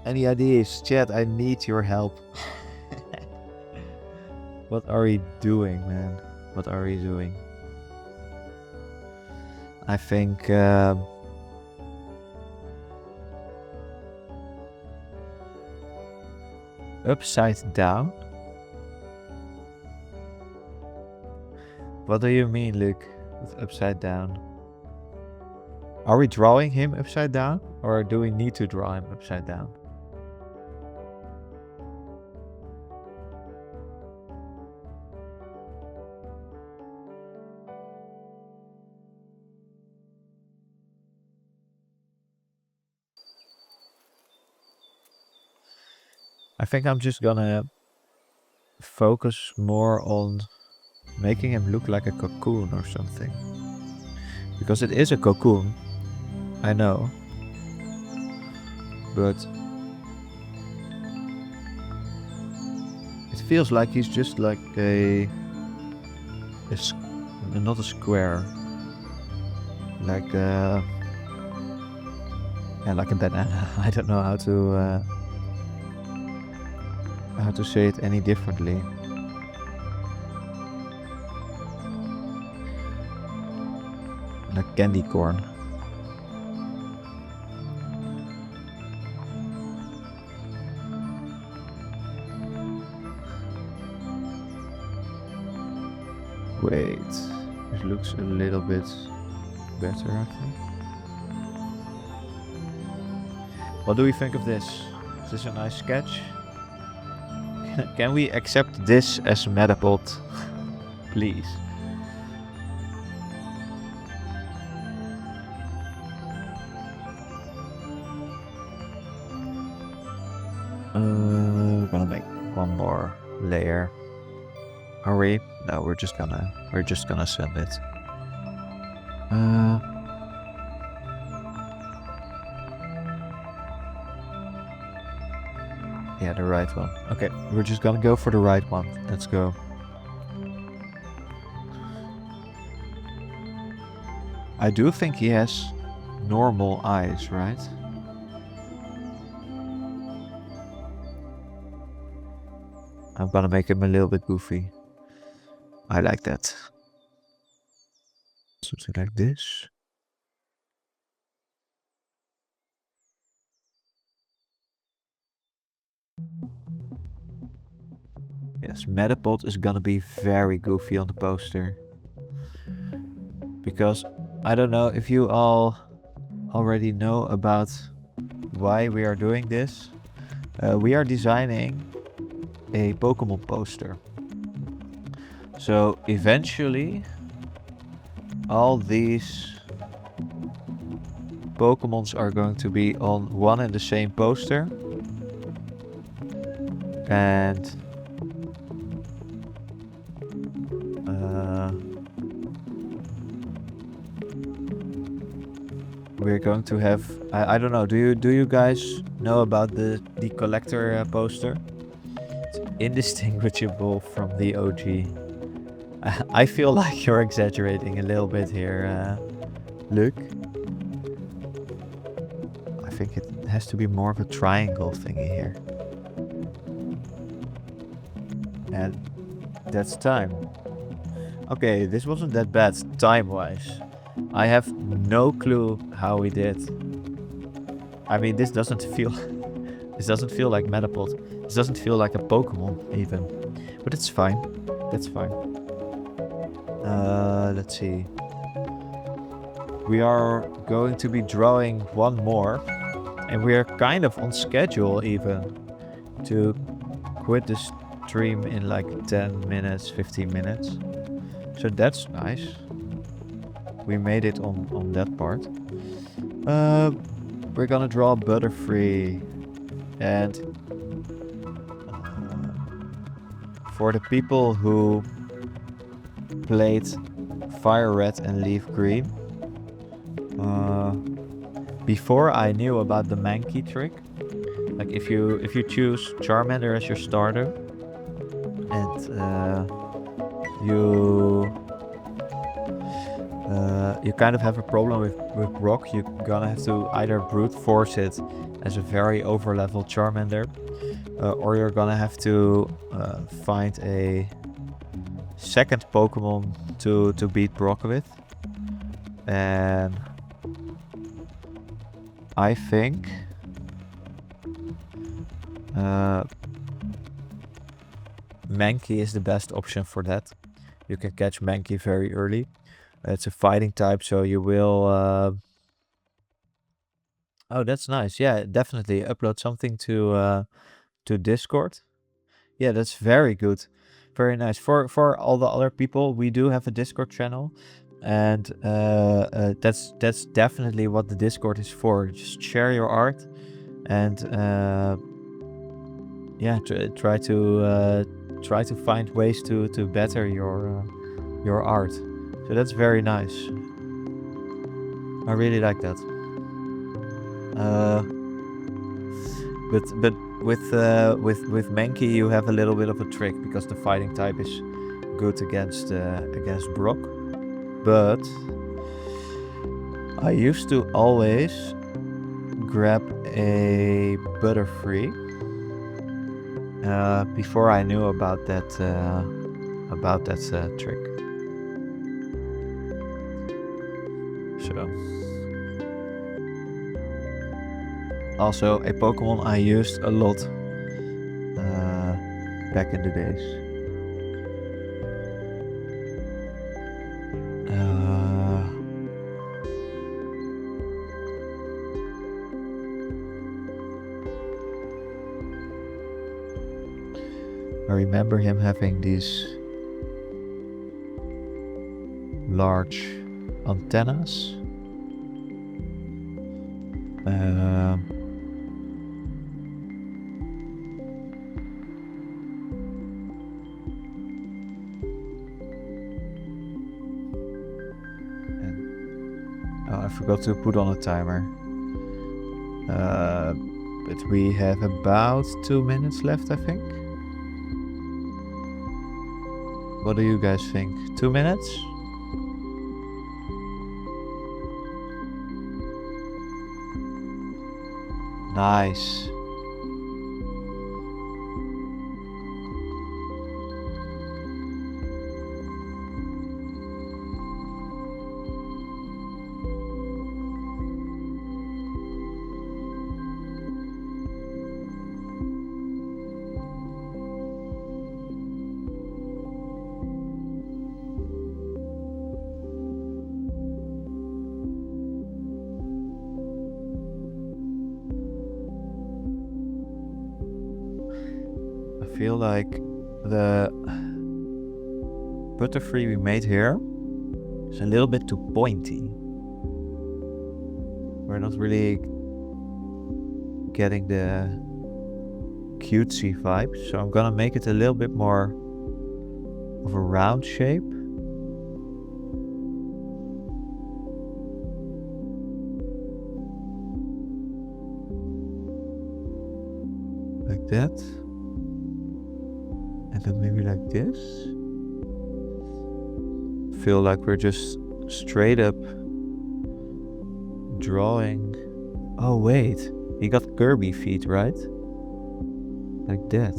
Any ideas? Chat, I need your help. What are we doing, man? What are we doing? I think upside down? What do you mean, Luke, with upside down? Are we drawing him upside down? Or do we need to draw him upside down? I think I'm just gonna focus more on making him look like a cocoon or something. Because it is a cocoon, I know. But it feels like he's just like not a square. Like yeah, like a banana. I don't know how to say it any differently. Like candy corn. Wait, it looks a little bit better, I think. What do we think of this? Is this a nice sketch? Can we accept this as Metapod? Please. We're gonna make one more layer. Are we? No, we're just gonna send it. Yeah, the right one. Okay, we're just gonna go for the right one. Let's go. I do think he has normal eyes, right? I'm gonna make him a little bit goofy. I like that. Something like this. Yes, Metapod is gonna be very goofy on the poster. Because I don't know if you all already know about why we are doing this. We are designing a Pokemon poster. So eventually all these Pokemons are going to be on one and the same poster. And we're going to have, I don't know, do you guys know about the collector poster? It's indistinguishable from the OG. I feel like you're exaggerating a little bit here, Luke. I think it has to be more of a triangle thingy here. And that's time. Okay, this wasn't that bad time-wise. I have no clue how we did. I mean, this doesn't feel like Metapod. This doesn't feel like a Pokemon even. But it's fine. That's fine. Let's see. We are going to be drawing one more. And we are kind of on schedule even to quit the stream in like 10 minutes, 15 minutes. So that's nice. We made it on that part. We're gonna draw Butterfree. And for the people who played Fire Red and Leaf Green, before I knew about the Mankey trick, like if you choose Charmander as your starter, and you kind of have a problem with Brock, you're gonna have to either brute force it as a very overleveled Charmander, or you're gonna have to find a second Pokemon to beat Brock with. And I think Mankey is the best option for that. You can catch Mankey very early. It's a fighting type, so you will... Oh, that's nice. Yeah, definitely. Upload something to Discord. Yeah, that's very good. Very nice. For all the other people, we do have a Discord channel. And that's definitely what the Discord is for. Just share your art. And yeah, try to find ways to better your art. So that's very nice. I really like that. But with Mankey you have a little bit of a trick because the fighting type is good against Brock. But I used to always grab a Butterfree before I knew about that trick. So also a Pokemon I used a lot back in the days. I remember him having these large antennas. I forgot to put on a timer. But we have about 2 minutes left, I think. What do you guys think? 2 minutes? Nice. I feel like the Butterfree we made here is a little bit too pointy. We're not really getting the cutesy vibe, so I'm gonna make it a little bit more of a round shape. Like that. And then maybe like this. Feel like we're just straight up drawing. Oh wait, he got Kirby feet, right? Like that,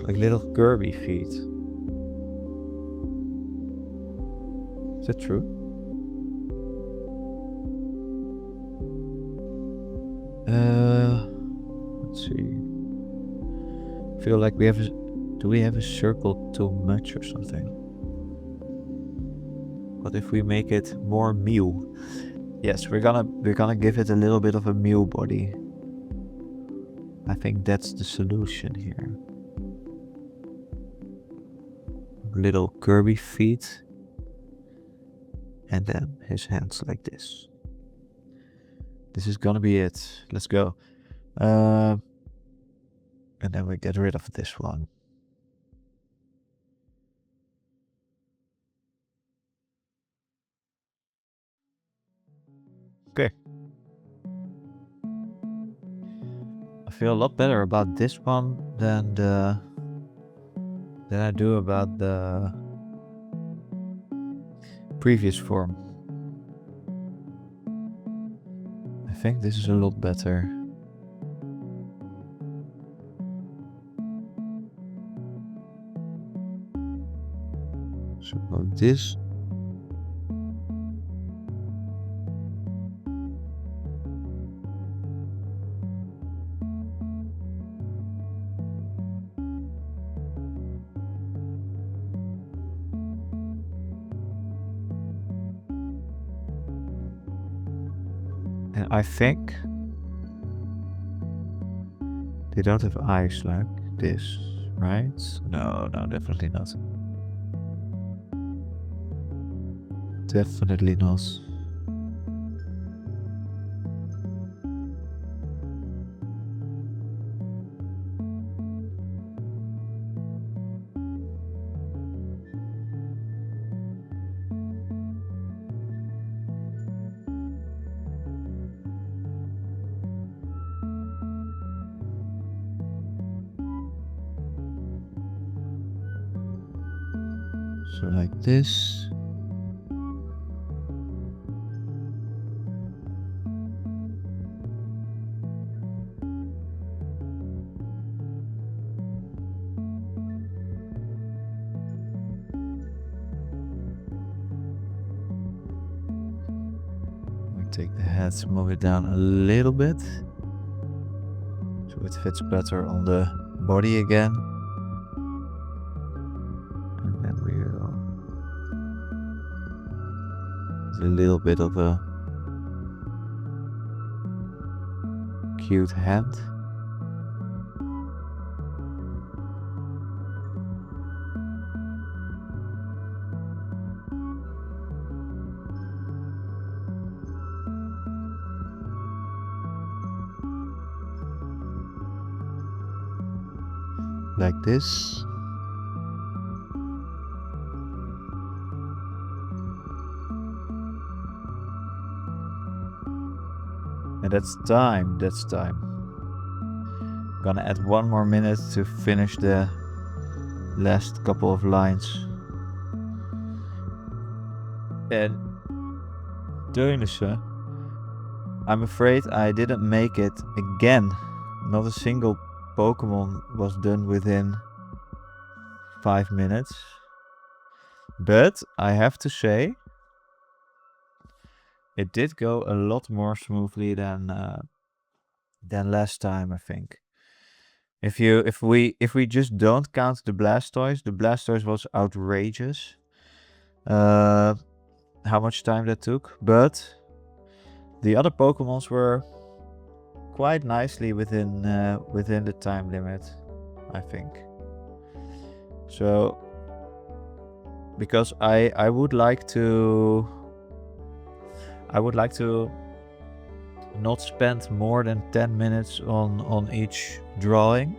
like little Kirby feet. Is that true? Let's see. Feel like we have a, do we have a circle too much or something? What if we make it more Mew? Yes, we're gonna give it a little bit of a Mew body. I think that's the solution here. Little Kirby feet. And then his hands like this. This is gonna be it. Let's go. And then we get rid of this one. Okay. I feel a lot better about this one than I do about the previous form. I think this is a lot better. So like this. And I think they don't have eyes like this, right? No, definitely not. Definitely not. So like this. We take the head, move it down a little bit so it fits better on the body again. A little bit of a cute hand. Like this. And that's time. Gonna add one more minute to finish the last couple of lines. And doing this, I'm afraid I didn't make it again. Not a single Pokemon was done within 5 minutes. But I have to say, it did go a lot more smoothly than last time, I think. If we just don't count the Blastoise was outrageous. How much time that took, but the other Pokemons were quite nicely within the time limit, I think. So because I would like to not spend more than 10 minutes on each drawing.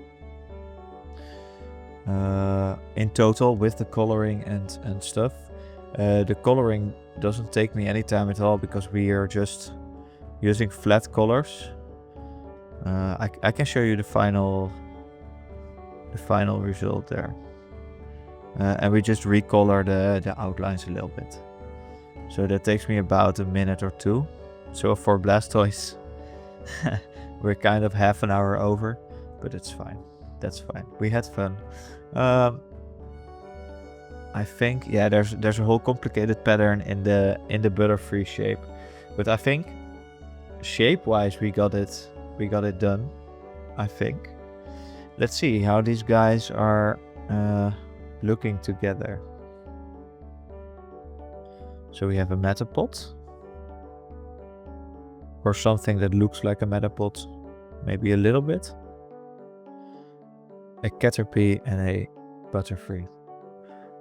in total with the coloring and stuff. The coloring doesn't take me any time at all because we are just using flat colors. I can show you the final result there. And we just recolor the outlines a little bit. So that takes me about a minute or two. So for Blastoise, we're kind of half an hour over, but it's fine. That's fine. We had fun. I think, yeah, there's a whole complicated pattern in the Butterfree shape, but I think shape-wise we got it done. I think. Let's see how these guys are looking together. So we have a Metapod, or something that looks like a Metapod, maybe a little bit. A Caterpie and a Butterfree.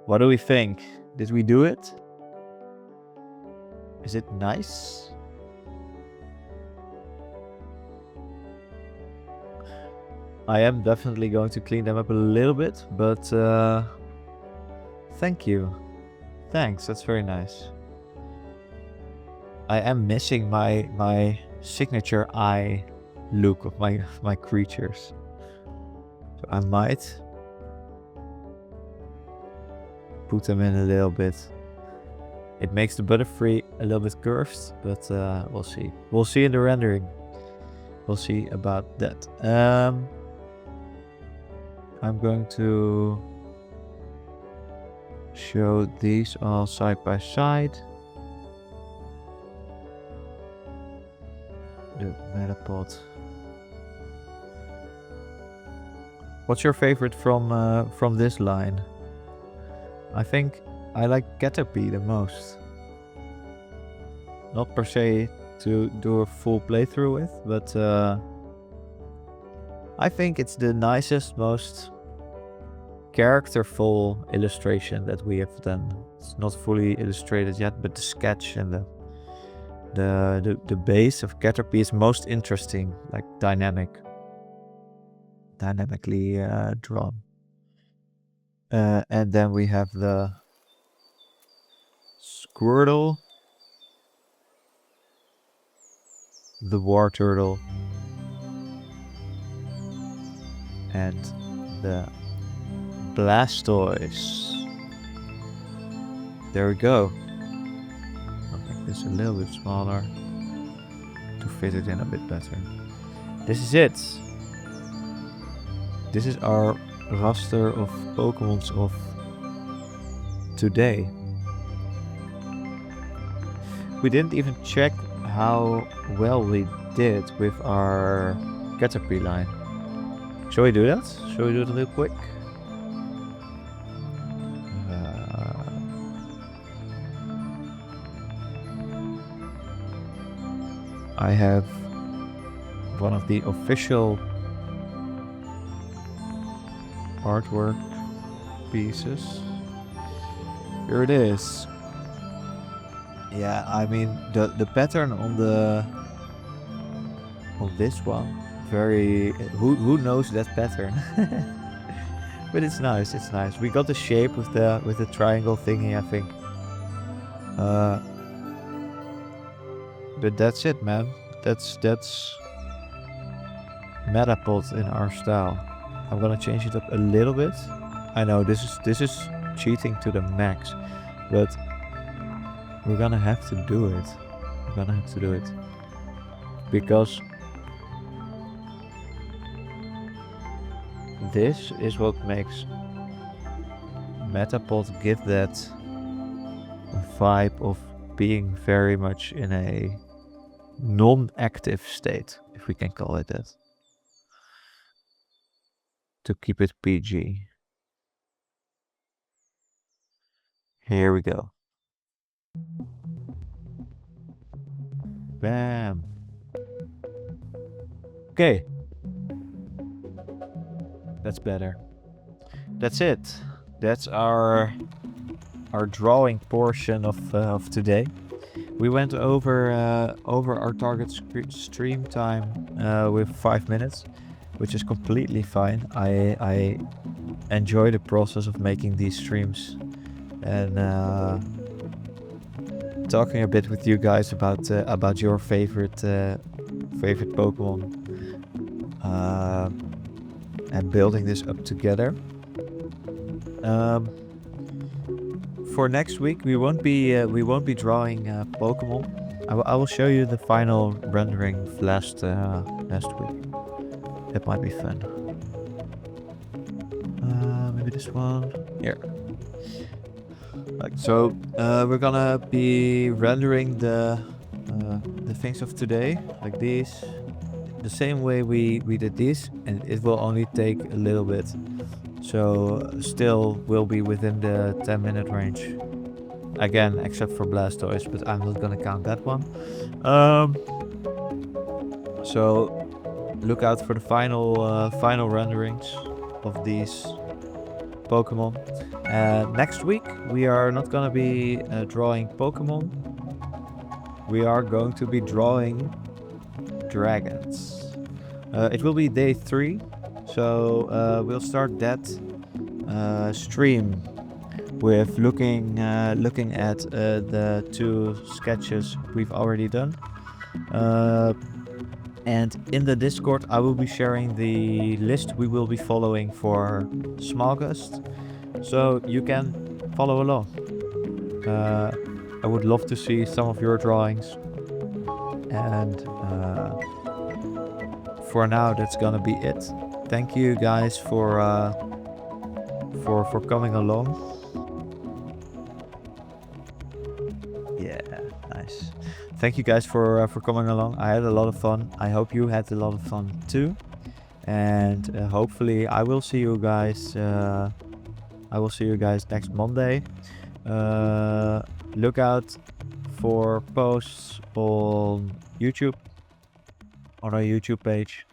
What do we think? Did we do it? Is it nice? I am definitely going to clean them up a little bit, but thank you. Thanks, that's very nice. I am missing my signature eye look of my creatures. So I might put them in a little bit. It makes the Butterfree a little bit curved, but we'll see. We'll see in the rendering. We'll see about that. I'm going to show these all side by side. The Metapod. What's your favorite from this line? I think I like Caterpie the most. Not per se to do a full playthrough with, but I think it's the nicest, most characterful illustration that we have done. It's not fully illustrated yet, but the sketch and the base of Caterpie is most interesting, like dynamically drawn. And then we have the Squirtle, the Wartortle, and the Blastoise. There we go. I'll make this a little bit smaller to fit it in a bit better. This is it. This is our roster of Pokemons of today. We didn't even check how well we did with our Caterpie line. Shall we do that? Shall we do it real quick? I have one of the official artwork pieces. Here it is. Yeah, I mean the pattern on this one, very who knows that pattern. But it's nice, it's nice. We got the shape with the triangle thingy, I think. But that's it, man. That's Metapod in our style. I'm gonna change it up a little bit. I know this is cheating to the max, but we're gonna have to do it. We're gonna have to do it because this is what makes Metapod give that vibe of being very much in a non-active state, if we can call it that, to keep it PG. Here we go. Bam. Okay. That's better. That's it. That's our drawing portion of today. We went over our target stream time with 5 minutes, which is completely fine. I enjoy the process of making these streams and talking a bit with you guys about your favorite Pokemon and building this up together. For next week, we won't be drawing Pokemon. I will show you the final rendering of last week. That might be fun. Maybe this one here. Like so, we're gonna be rendering the things of today, like these, the same way we did these, and it will only take a little bit. So still will be within the 10-minute range. Again, except for Blastoise, but I'm not gonna count that one. So look out for the final renderings of these Pokemon. Next week we are not gonna be drawing Pokemon. We are going to be drawing dragons. It will be day 3, so we'll start that stream with looking at the 2 sketches we've already done. And in the Discord, I will be sharing the list we will be following for Smaugust, so you can follow along. I would love to see some of your drawings, and for now, that's gonna be it. Thank you guys for coming along. Yeah, nice. Thank you guys for coming along. I had a lot of fun. I hope you had a lot of fun too. And hopefully I will see you guys. Next Monday. Look out for posts on YouTube, on our YouTube page.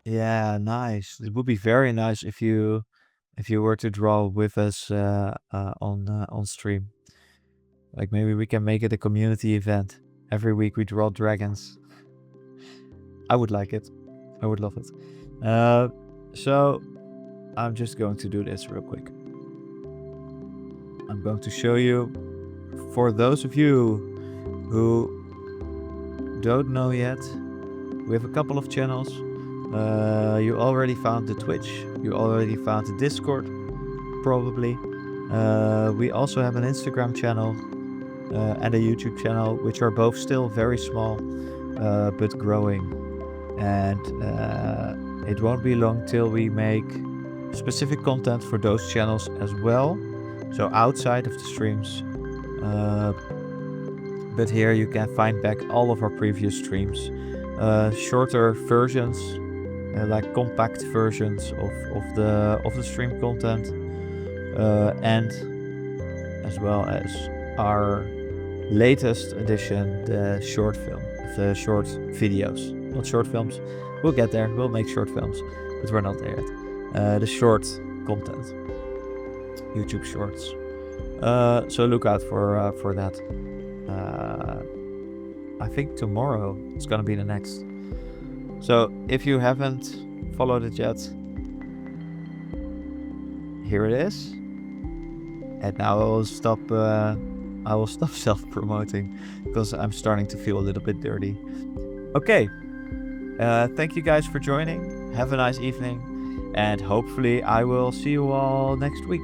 Yeah, nice. It would be very nice if you were to draw with us on stream. Like maybe we can make it a community event. Every week we draw dragons. I would like it. I would love it. So I'm just going to do this real quick. I'm going to show you, for those of you who don't know yet, we have a couple of channels. You already found the Twitch. You already found the Discord, probably. We also have an Instagram channel and a YouTube channel, which are both still very small, but growing. And it won't be long till we make specific content for those channels as well. So outside of the streams. But here you can find back all of our previous streams. Shorter versions, like compact versions of the stream content. And as well as our latest edition, the short film, the short videos, not short films. We'll get there. We'll make short films, but we're not there yet. The short content, YouTube Shorts. So look out for that. I think tomorrow it's gonna be the next. So if you haven't followed it yet, here it is. And now I will stop self-promoting because I'm starting to feel a little bit dirty. Okay. Thank you guys for joining. Have a nice evening. And hopefully I will see you all next week.